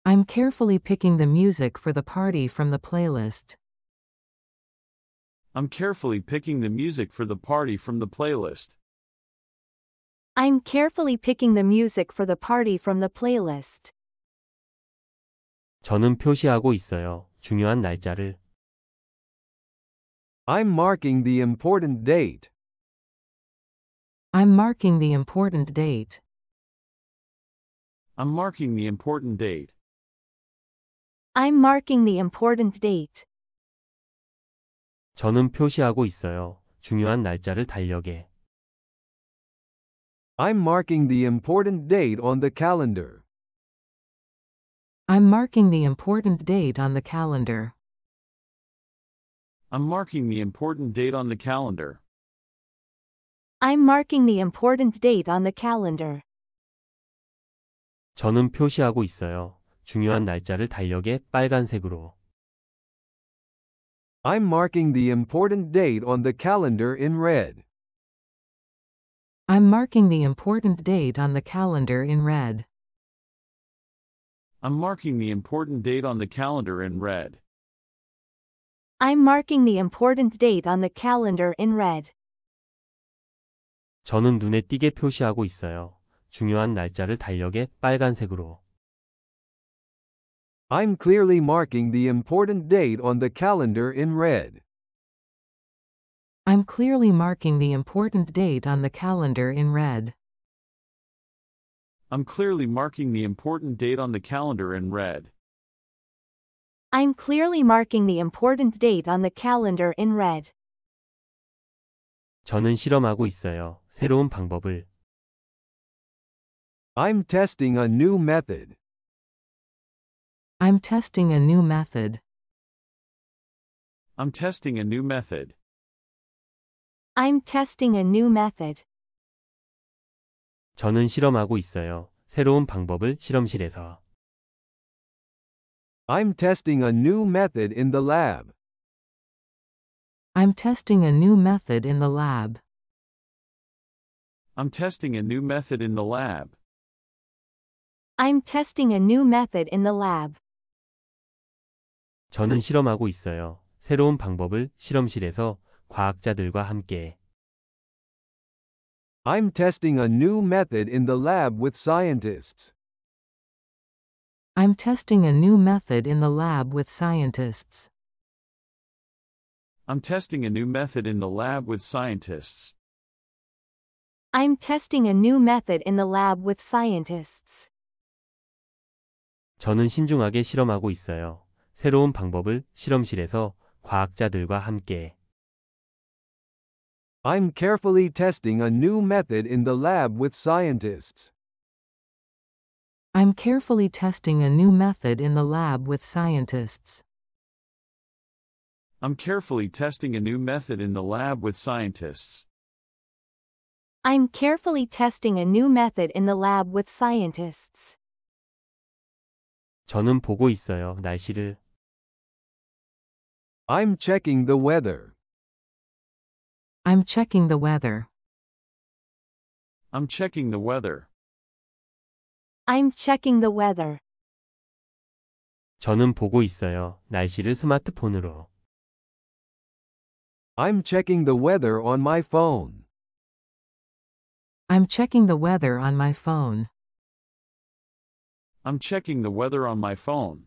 I'm carefully picking the music for the party from the playlist. I'm carefully picking the music for the party from the playlist. I'm carefully picking the music for the party from the playlist. 저는 표시하고 있어요. 중요한 날짜를. I'm marking the important date. I'm marking the important date. I'm marking the important date. I'm marking the important date. 저는 표시하고 있어요. 중요한 날짜를 달력에. I'm marking the important date on the calendar. I'm marking the important date on the calendar. I'm marking the important date on the calendar. I'm marking the important date on the calendar. 저는 표시하고 있어요. 중요한 날짜를 달력에 빨간색으로. I'm marking the important date on the calendar in red. I'm marking the important date on the calendar in red. I'm marking the important date on the calendar in red. I'm marking the important date on the calendar in red. 저는 눈에 띄게 표시하고 있어요. 중요한 날짜를 달력에 빨간색으로. I'm clearly marking the important date on the calendar in red. I'm clearly marking the important date on the calendar in red. I'm clearly marking the important date on the calendar in red. I'm clearly marking the important date on the calendar in red. 저는 실험하고 있어요. 새로운 방법을. I'm testing a new method. I'm testing a new method. I'm testing a new method. I'm testing a new method. 저는 실험하고 있어요. 새로운 방법을 실험실에서. I'm testing a new method in the lab. I'm testing a new method in the lab. I'm testing a new method in the lab. I'm testing a new method in the lab. 저는 실험하고 있어요. 새로운 방법을 실험실에서 과학자들과 함께. I'm testing a new method in the lab with scientists. I'm testing a new method in the lab with scientists. I'm testing a new method in the lab with scientists. I'm testing a new method in the lab with scientists. 저는 신중하게 실험하고 있어요. 새로운 방법을 실험실에서 과학자들과 함께. I'm carefully testing a new method in the lab with scientists. I'm carefully testing a new method in the lab with scientists. I'm carefully testing a new method in the lab with scientists. I'm carefully testing a new method in the lab with scientists. 저는 보고 있어요. 날씨를. I'm checking the weather. I'm checking the weather. I'm checking the weather. I'm checking the weather. 저는 보고 있어요. 날씨를 스마트폰으로. I'm checking the weather on my phone. I'm checking the weather on my phone. I'm checking the weather on my phone.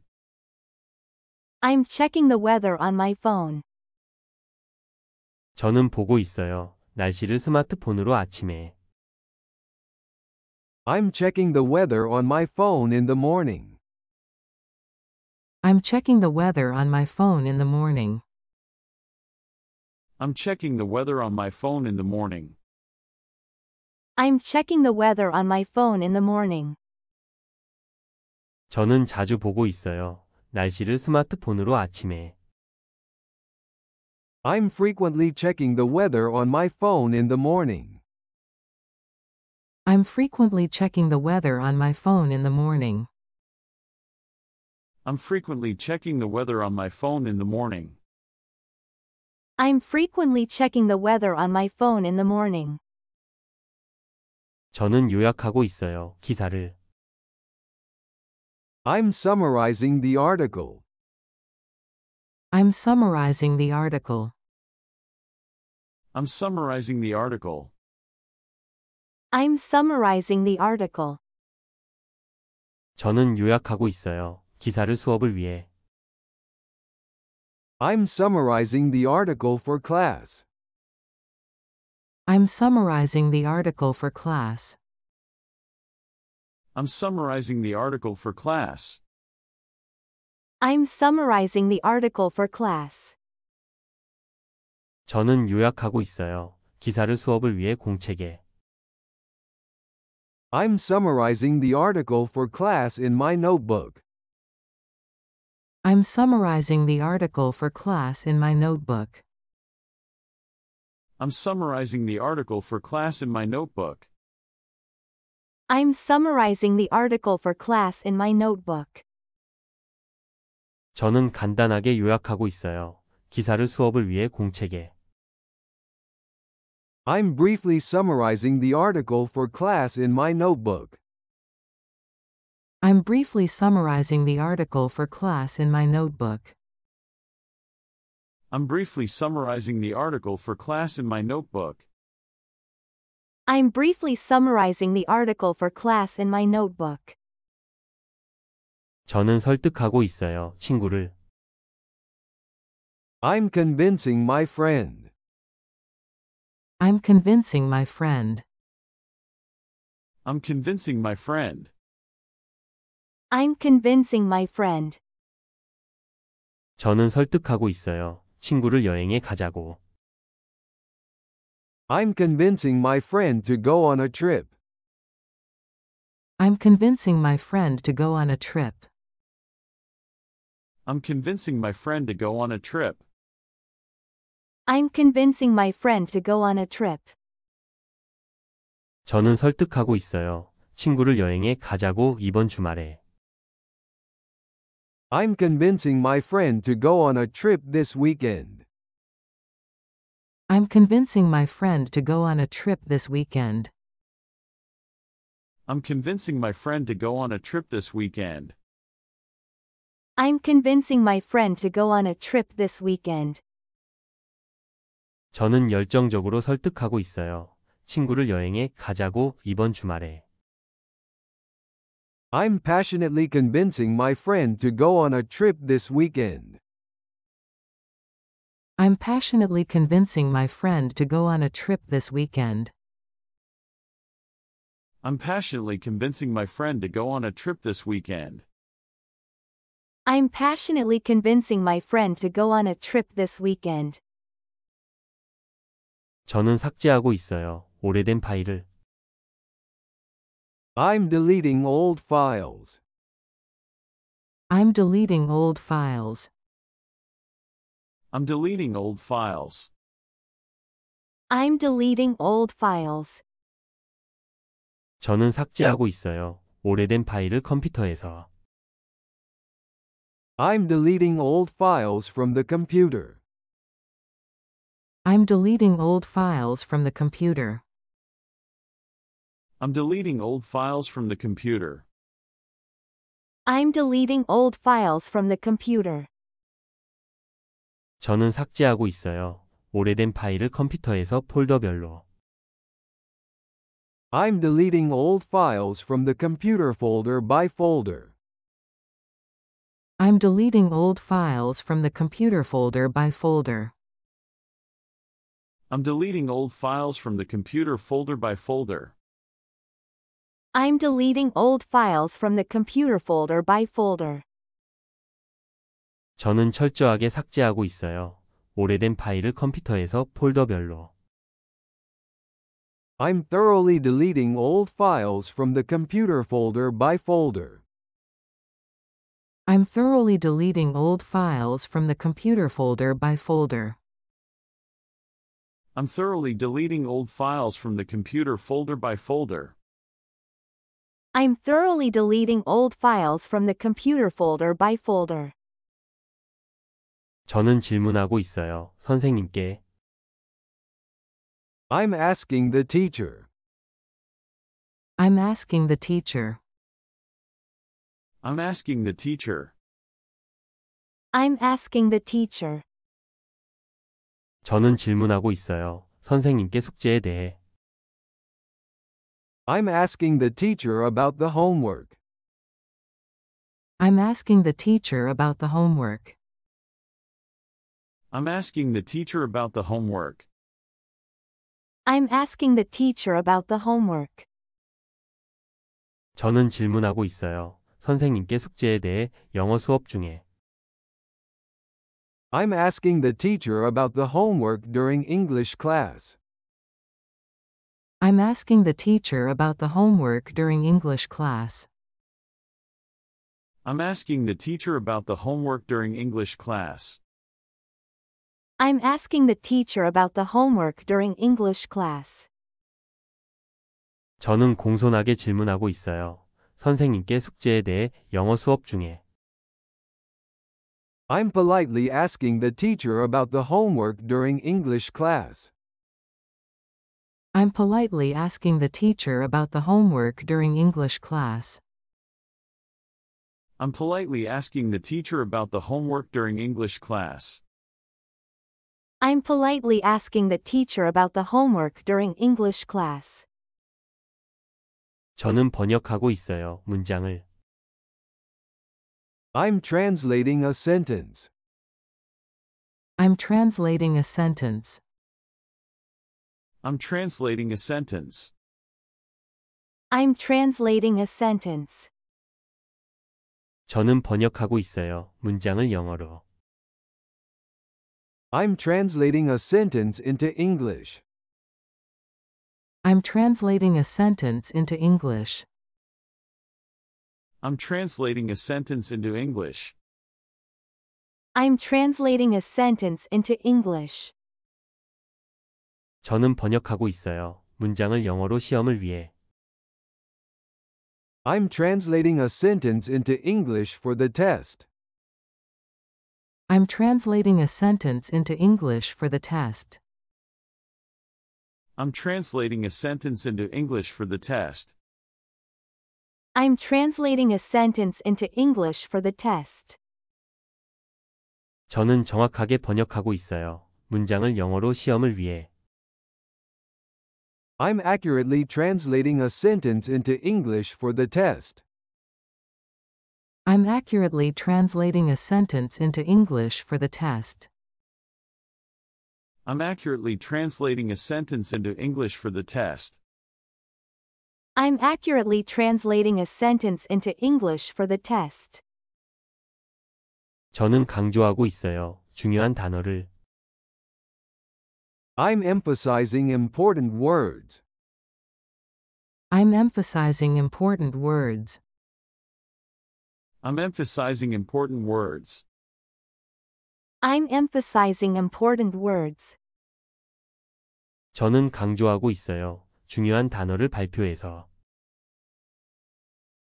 I'm checking the weather on my phone. 저는 보고 있어요. 날씨를 스마트폰으로 아침에. I'm checking the weather on my phone in the morning. I'm checking the weather on my phone in the morning. I'm checking the weather on my phone in the morning. I'm checking the weather on my phone in the morning. 저는 자주 보고 있어요. 날씨를 스마트폰으로 아침에. I'm frequently checking the weather on my phone in the morning. I'm frequently checking the weather on my phone in the morning. I'm frequently checking the weather on my phone in the morning. I'm frequently checking the weather on my phone in the morning. 저는 요약하고 있어요. 기사를. I'm summarizing the article. I'm summarizing the article. I'm summarizing the article. I'm summarizing the article. 저는 요약하고 있어요. 기사를 수업을 위해. I'm summarizing the article for class. I'm summarizing the article for class. I'm summarizing the article for class. I'm summarizing the article for class. 저는 요약하고 있어요. 기사를 수업을 위해 공책에. I'm summarizing the article for class in my notebook. I'm summarizing the article for class in my notebook. I'm summarizing the article for class in my notebook. I'm summarizing the article for class in my notebook. 저는 간단하게 요약하고 있어요. 기사를 수업을 위해 공책에. I'm briefly summarizing the article for class in my notebook. I'm briefly summarizing the article for class in my notebook. I'm briefly summarizing the article for class in my notebook. I'm briefly summarizing the article for class in my notebook. 저는 설득하고 있어요. 친구를. I'm convincing my friend. I'm convincing my friend. I'm convincing my friend. I'm convincing my friend. 저는 설득하고 있어요. 친구를 여행에 가자고. I'm convincing my friend to go on a trip. I'm convincing my friend to go on a trip. I'm convincing my friend to go on a trip. I'm convincing my friend to go on a trip. 저는 설득하고 있어요. 친구를 여행에 가자고 이번 주말에. I'm convincing my friend to go on a trip this weekend. I'm convincing my friend to go on a trip this weekend. I'm convincing my friend to go on a trip this weekend. I'm convincing my friend to go on a trip this weekend. 저는 열정적으로 설득하고 있어요. 친구를 여행에 가자고 이번 주말에. I'm passionately convincing my friend to go on a trip this weekend. I'm passionately convincing my friend to go on a trip this weekend. I'm passionately convincing my friend to go on a trip this weekend. I'm passionately convincing my friend to go on a trip this weekend. 저는 삭제하고 있어요. 오래된 파일을. I'm deleting old files. I'm deleting old files. I'm deleting old files. I'm deleting old files. 저는 삭제하고 있어요. 오래된 파일을 컴퓨터에서. I'm deleting old files from the computer. I'm deleting old files from the computer. I'm deleting old files from the computer. I'm deleting old files from the computer. 저는 삭제하고 있어요. 오래된 파일을 컴퓨터에서 폴더별로. I'm deleting old files from the computer folder by folder. I'm deleting old files from the computer folder by folder. I'm deleting old files from the computer folder by folder. I'm deleting old files from the computer folder by folder. 저는 철저하게 삭제하고 있어요. 오래된 파일을 컴퓨터에서 폴더별로. I'm thoroughly deleting old files from the computer folder by folder. I'm thoroughly deleting old files from the computer folder by folder. I'm thoroughly deleting old files from the computer folder by folder. I'm thoroughly deleting old files from the computer folder by folder. 저는 질문하고 있어요. 선생님께. I'm asking the teacher. I'm asking the teacher. I'm asking the teacher. I'm asking the teacher. 저는 질문하고 있어요. 선생님께 숙제에 대해. I'm asking the teacher about the homework. I'm asking the teacher about the homework. I'm asking the teacher about the homework. I'm asking the teacher about the homework. 저는 질문하고 있어요. 선생님께 숙제에 대해 영어 수업 중에. I'm asking the teacher about the homework during English class. I'm asking the teacher about the homework during English class. I'm asking the teacher about the homework during English class. I'm asking the teacher about the homework during English class. 저는 공손하게 질문하고 있어요. 선생님께 숙제에 대해 영어 수업 중에. I'm politely asking the teacher about the homework during English class. I'm politely asking the teacher about the homework during English class. I'm politely asking the teacher about the homework during English class. I'm politely asking the teacher about the homework during English class. 저는 번역하고 있어요. 문장을. I'm translating a sentence. I'm translating a sentence. I'm translating a sentence. I'm translating a sentence. 저는 번역하고 있어요. 문장을 영어로. I'm translating a sentence into English. I'm translating a sentence into English. I'm translating a sentence into English. I'm translating a sentence into English. 저는 번역하고 있어요. 문장을 영어로 시험을 위해. I'm translating a sentence into English for the test. I'm translating a sentence into English for the test. I'm translating a sentence into English for the test. I'm translating a sentence into English for the test. 저는 정확하게 번역하고 있어요. 문장을 영어로 시험을 위해. I'm accurately translating a sentence into English for the test. I'm accurately translating a sentence into English for the test. I'm accurately translating a sentence into English for the test. I'm accurately translating a sentence into English for the test. 저는 강조하고 있어요. 중요한 단어를. I'm emphasizing important words. I'm emphasizing important words. I'm emphasizing important words. I'm emphasizing important words. 저는 강조하고 있어요. 중요한 단어를 발표해서.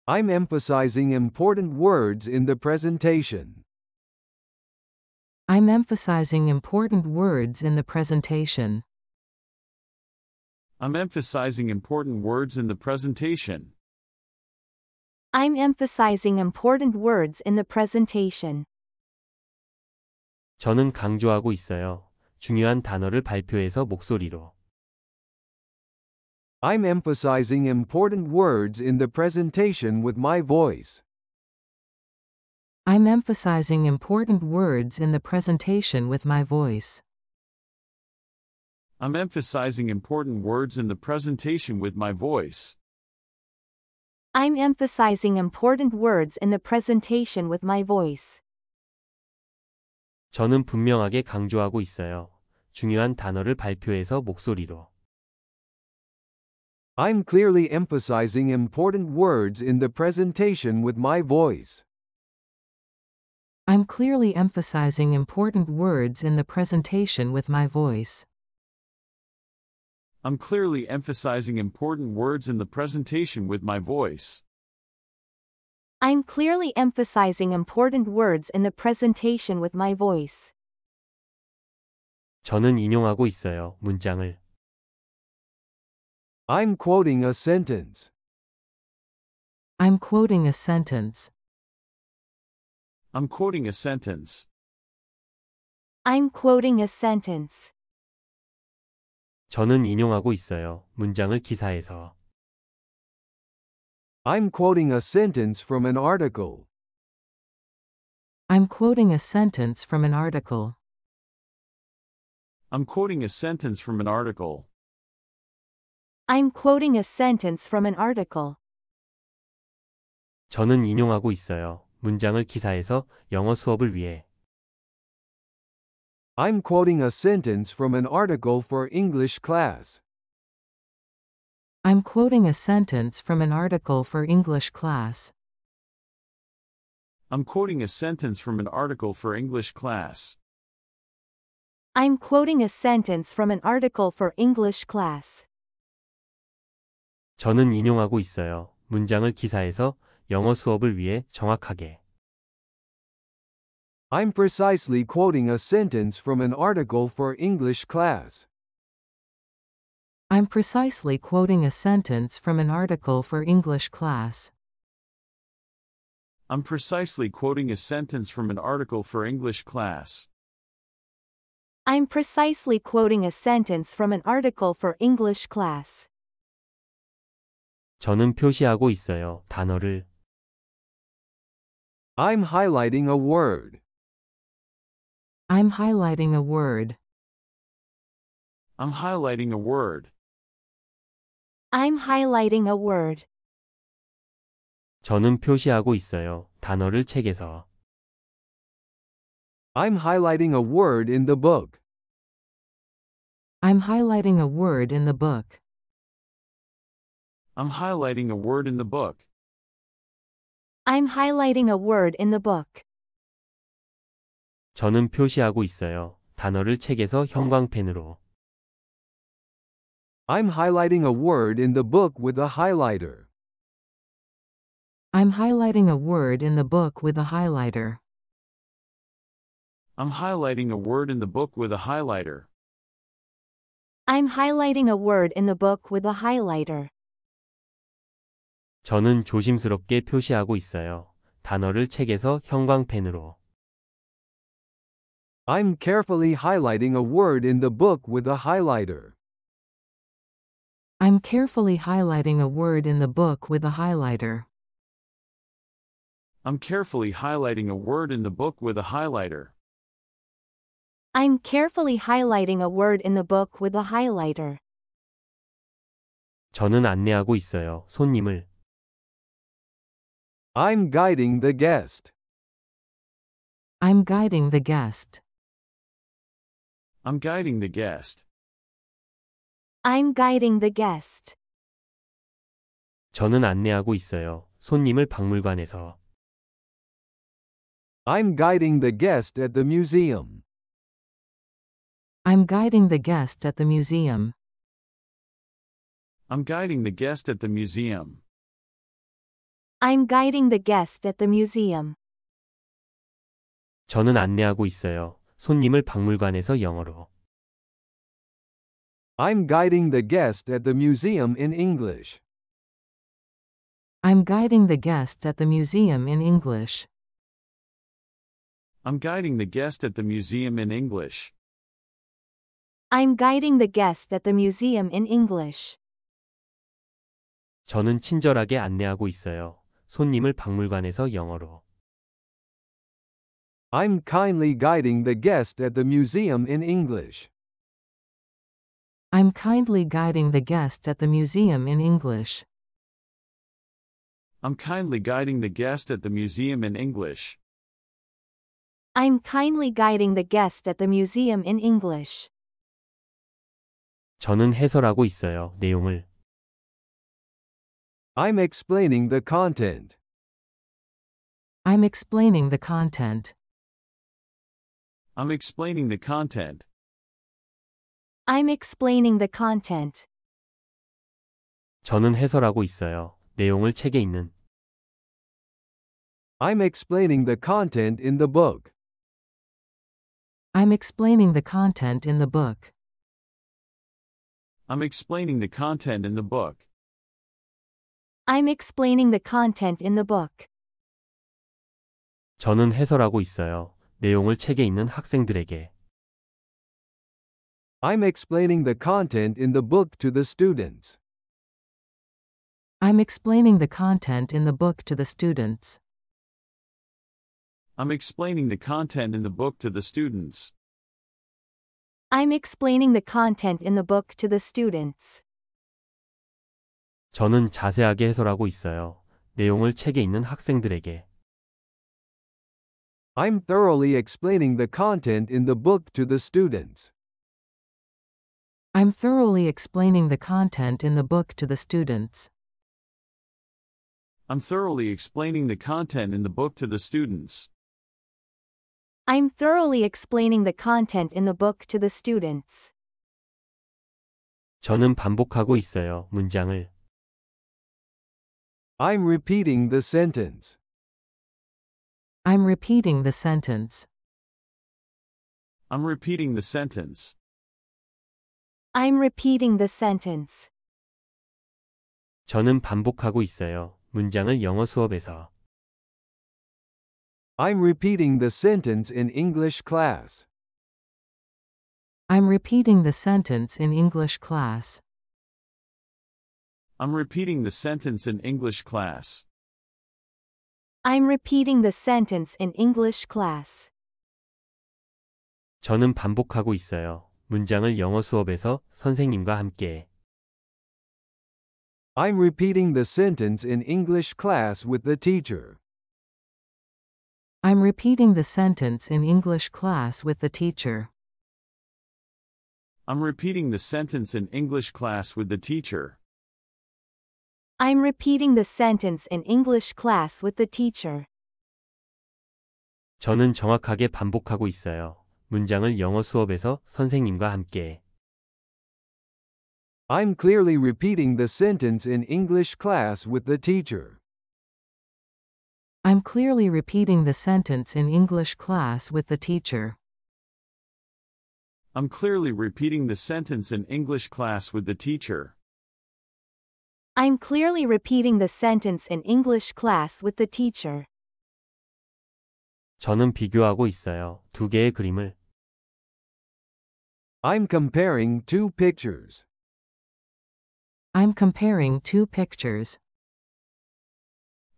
I'm emphasizing important words in the presentation. I'm emphasizing important words in the presentation. I'm emphasizing important words in the presentation. I'm emphasizing important words in the presentation. 저는 강조하고 있어요. 중요한 단어를 발표해서 목소리로. I'm emphasizing important words in the presentation with my voice. I'm emphasizing important words in the presentation with my voice. I'm emphasizing important words in the presentation with my voice. I'm emphasizing important words in the presentation with my voice. 저는 분명하게 강조하고 있어요. 중요한 단어를 발표해서 목소리로. I'm clearly emphasizing important words in the presentation with my voice. I'm clearly emphasizing important words in the presentation with my voice. I'm clearly emphasizing important words in the presentation with my voice. I'm clearly emphasizing important words in the presentation with my voice. 저는 인용하고 있어요. 문장을. I'm quoting a sentence. I'm quoting a sentence. I'm quoting a sentence. I'm quoting a sentence. 저는 인용하고 있어요. 문장을 기사에서. I'm quoting a sentence from an article. I'm quoting a sentence from an article. I'm quoting a sentence from an article. I'm quoting a sentence from an article. 저는 인용하고 있어요. 문장을 기사에서 영어 수업을 위해. I'm quoting a sentence from an article for English class. I'm quoting a sentence from an article for English class. I'm quoting a sentence from an article for English class. I'm quoting a sentence from an article for English class. 저는 인용하고 있어요. 문장을 기사에서 영어 수업을 위해 정확하게. I'm precisely quoting a sentence from an article for English class. I'm precisely quoting a sentence from an article for English class. I'm precisely quoting a sentence from an article for English class. I'm precisely quoting a sentence from an article for English class. 저는 표시하고 있어요. 단어를. I'm highlighting a word. I'm highlighting a word. I'm highlighting a word. I'm highlighting a word. 저는 표시하고 있어요. 단어를 책에서. I'm highlighting a word in the book. I'm highlighting a word in the book. I'm highlighting a word in the book. I'm highlighting a word in the book. 저는 표시하고 있어요. 단어를 책에서 형광펜으로. I'm highlighting a word in the book with a highlighter. I'm highlighting a word in the book with a highlighter. I'm highlighting a word in the book with a highlighter. I'm highlighting a word in the book with a highlighter. 저는 조심스럽게 표시하고 있어요. 단어를 책에서 형광펜으로. I'm carefully highlighting a word in the book with a highlighter. I'm carefully highlighting a word in the book with a highlighter. I'm carefully highlighting a word in the book with a highlighter. I'm carefully highlighting a word in the book with a highlighter. 저는 안내하고 있어요. 손님을. I'm guiding the guest. I'm guiding the guest. I'm guiding the guest. I'm guiding the guest. 저는 안내하고 있어요. 손님을 박물관에서. I'm guiding the guest at the museum. I'm guiding the guest at the museum. I'm guiding the guest at the museum. I'm guiding the guest at the museum. 저는 안내하고 있어요. 손님을 박물관에서 영어로. I'm guiding the guest at the museum in English. I'm guiding the guest at the museum in English. I'm guiding the guest at the museum in English. I'm guiding the guest at the museum in English. 저는 친절하게 안내하고 있어요. 손님을 박물관에서 영어로. I'm kindly guiding the guest at the museum in English. I'm kindly guiding the guest at the museum in English. I'm kindly guiding the guest at the museum in English. I'm kindly guiding the guest at the museum in English. 저는 해설하고 있어요. 내용을. I'm explaining the content. I'm explaining the content. I'm explaining the content. I'm explaining the content. 저는 해설하고 있어요. 내용을 책에 있는. I'm explaining the content in the book. I'm explaining the content in the book. I'm explaining the content in the book. I'm explaining the content in the book. 저는 해설하고 있어요. 내용을 책에 있는 학생들에게. I'm explaining the content in the book to the students. I'm explaining the content in the book to the students. I'm explaining the content in the book to the students. I'm explaining the content in the book to the students. 저는 자세하게 해설하고 있어요. 내용을 책에 있는 학생들에게. I'm thoroughly explaining the content in the book to the students. I'm thoroughly explaining the content in the book to the students. I'm thoroughly explaining the content in the book to the students. I'm thoroughly explaining the content in the book to the students. 저는 반복하고 있어요. 문장을. I'm repeating the sentence. I'm repeating the sentence. I'm repeating the sentence. I'm repeating the sentence. 저는 반복하고 있어요. 문장을 영어 수업에서. I'm repeating the sentence in English class. I'm repeating the sentence in English class. I'm repeating the sentence in English class. I'm repeating the sentence in English class. 저는 반복하고 있어요. 문장을 영어 수업에서 선생님과 함께. I'm repeating the sentence in English class with the teacher. I'm repeating the sentence in English class with the teacher. I'm repeating the sentence in English class with the teacher. I'm repeating the sentence in English class with the teacher. 저는 정확하게 반복하고 있어요. 문장을 영어 수업에서 선생님과 함께. I'm clearly repeating the sentence in English class with the teacher. I'm clearly repeating the sentence in English class with the teacher. I'm clearly repeating the sentence in English class with the teacher. I'm clearly repeating the sentence in English class with the teacher. 저는 비교하고 있어요. 두 개의 그림을. I'm comparing two pictures. I'm comparing two pictures.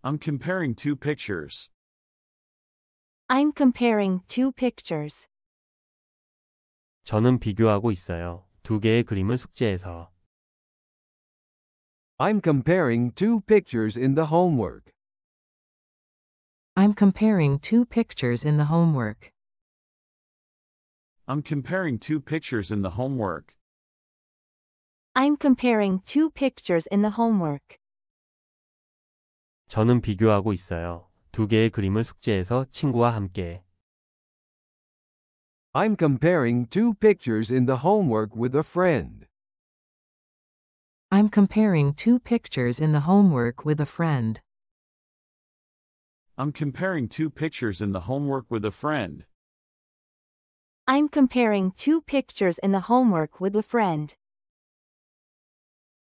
I'm comparing two pictures. I'm comparing two pictures. 저는 비교하고 있어요. 두 개의 그림을 숙제에서. I'm comparing two pictures in the homework. I'm comparing two pictures in the homework. I'm comparing two pictures in the homework. I'm comparing two pictures in the homework. 저는 비교하고 있어요. 두 개의 그림을 숙제에서 친구와 함께. I'm comparing two pictures in the homework with a friend. I'm comparing two pictures in the homework with a friend. I'm comparing two pictures in the homework with a friend. I'm comparing two pictures in the homework with a friend.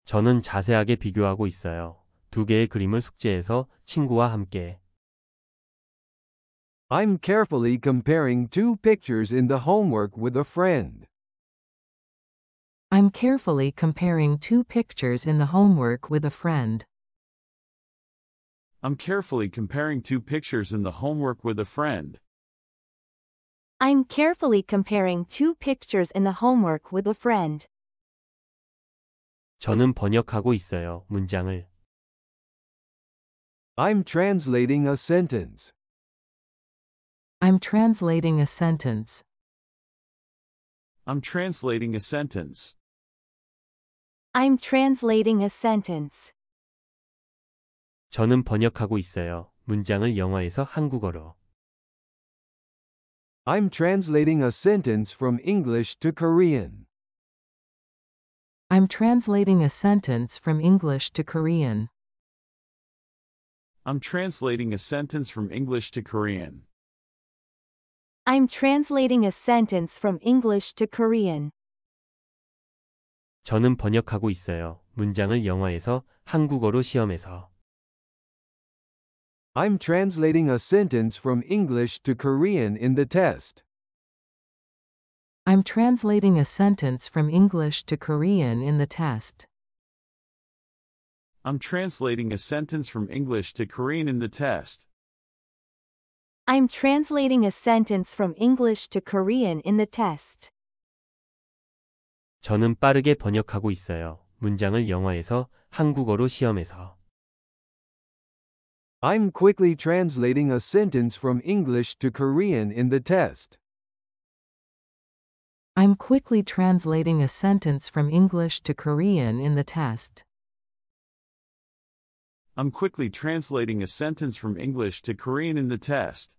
저는 자세하게 비교하고 있어요. 두 개의 그림을 숙제에서 친구와 함께. I'm carefully comparing two pictures in the homework with a friend. I'm carefully comparing two pictures in the homework with a friend. I'm carefully comparing two pictures in the homework with a friend. I'm carefully comparing two pictures in the homework with a friend. 저는 번역하고 있어요. 문장을. I'm translating a sentence. I'm translating a sentence. I'm translating a sentence. I'm translating a sentence. 저는 번역하고 있어요. 문장을 영어에서 한국어로. I'm translating a sentence from English to Korean. I'm translating a sentence from English to Korean. I'm translating a sentence from English to Korean. I'm translating a sentence from English to Korean. 저는 번역하고 있어요. 문장을 영어에서 한국어로 시험에서. I'm translating a sentence from English to Korean in the test. I'm translating a sentence from English to Korean in the test. I'm translating a sentence from English to Korean in the test. I'm translating a sentence from English to Korean in the test. 저는 빠르게 번역하고 있어요. 문장을 영어에서 한국어로 시험에서. I'm quickly translating a sentence from English to Korean in the test. I'm quickly translating a sentence from English to Korean in the test. I'm quickly translating a sentence from English to Korean in the test.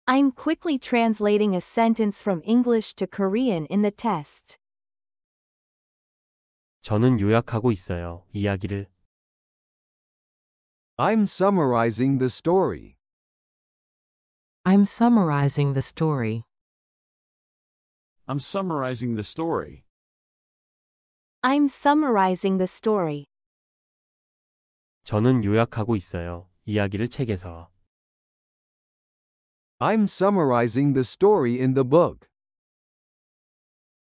I'm quickly translating a sentence from English to Korean in the test. 저는 요약하고 있어요. 이야기를. I'm summarizing the story. I'm summarizing the story. I'm summarizing the story. I'm summarizing the story. 저는 요약하고 있어요. 이야기를 책에서. I'm summarizing the story in the book.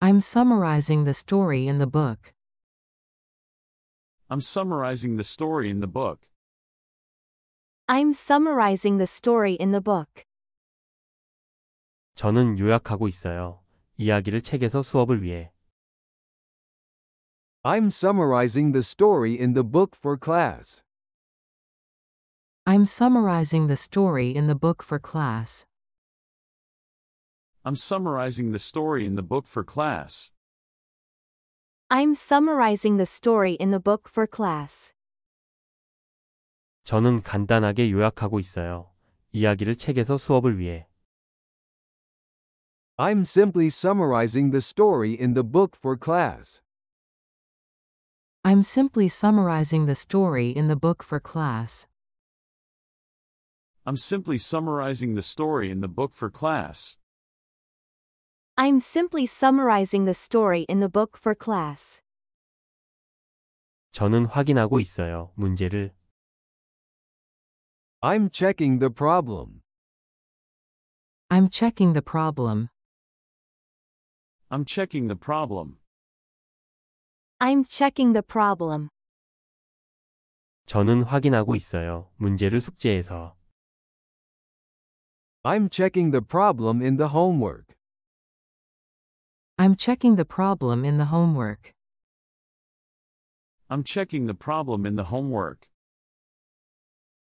I'm summarizing the story in the book. I'm summarizing the story in the book. I'm summarizing the story in the book. 저는 요약하고 있어요. 이야기를 책에서 수업을 위해. I'm summarizing the story in the book for class. I'm summarizing the story in the book for class. I'm summarizing the story in the book for class. I'm summarizing the story in the book for class. 저는 간단하게 요약하고 있어요. 이야기를 책에서 수업을 위해. I'm simply summarizing the story in the book for class. I'm simply summarizing the story in the book for class. I'm simply summarizing the story in the book for class. I'm simply summarizing the story in the book for class. 저는 확인하고 있어요. 문제를. I'm checking the problem. I'm checking the problem. I'm checking the problem. I'm checking the problem. 저는 확인하고 있어요. 문제를 숙제에서. I'm checking the problem in the homework. I'm checking the problem in the homework. I'm checking the problem in the homework.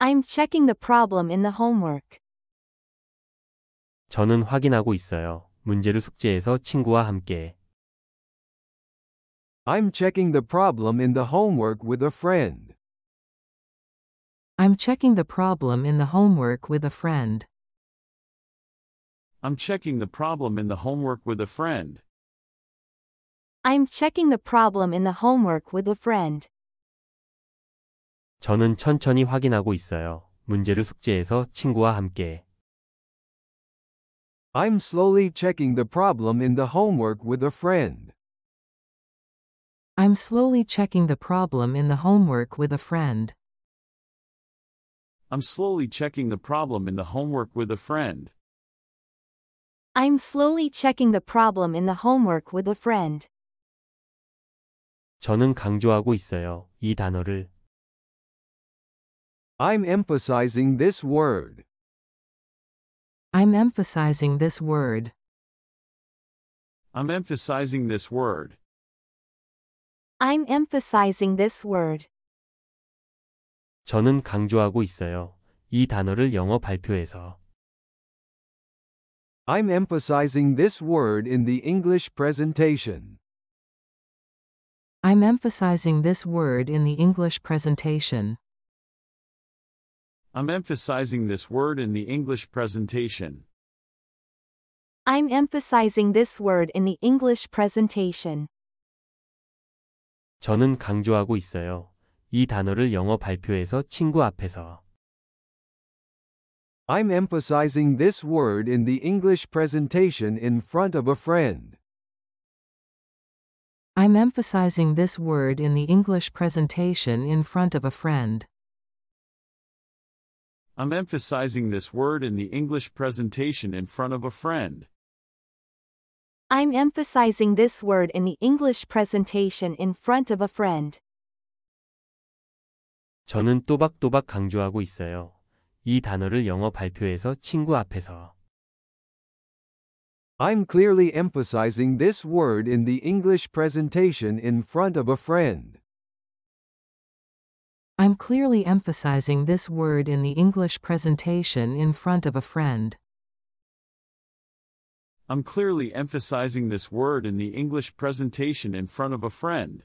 I'm checking the problem in the homework. 저는 확인하고 있어요. 문제를 숙제에서 친구와 함께. I'm checking the problem in the homework with a friend. I'm checking the problem in the homework with a friend. I'm checking the problem in the homework with a friend. I'm checking the problem in the homework with a friend. 저는 천천히 확인하고 있어요. 문제를 숙제에서 친구와 함께. I'm slowly checking the problem in the homework with a friend. I'm slowly checking the problem in the homework with a friend. I'm slowly checking the problem in the homework with a friend. I'm slowly checking the problem in the homework with a friend. 저는 강조하고 있어요. 이 단어를. I'm emphasizing this word. I'm emphasizing this word. I'm emphasizing this word. I'm emphasizing this word. 저는 강조하고 있어요. 이 단어를 영어 발표에서. I'm emphasizing this word in the English presentation. I'm emphasizing this word in the English presentation. I'm emphasizing this word in the English presentation. I'm emphasizing this word in the English presentation. 저는 강조하고 있어요. 이 단어를 영어 발표에서 친구 앞에서. I'm emphasizing this word in the English presentation in front of a friend. I'm emphasizing this word in the English presentation in front of a friend. I'm emphasizing this word in the English presentation in front of a friend. I'm emphasizing this word in the English presentation in front of a friend. 저는 또박또박 강조하고 있어요. 이 단어를 영어 발표에서 친구 앞에서. I'm clearly emphasizing this word in the English presentation in front of a friend. I'm clearly emphasizing this word in the English presentation in front of a friend. I'm clearly emphasizing this word in the English presentation in front of a friend.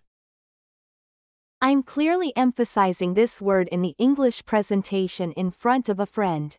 I'm clearly emphasizing this word in the English presentation in front of a friend.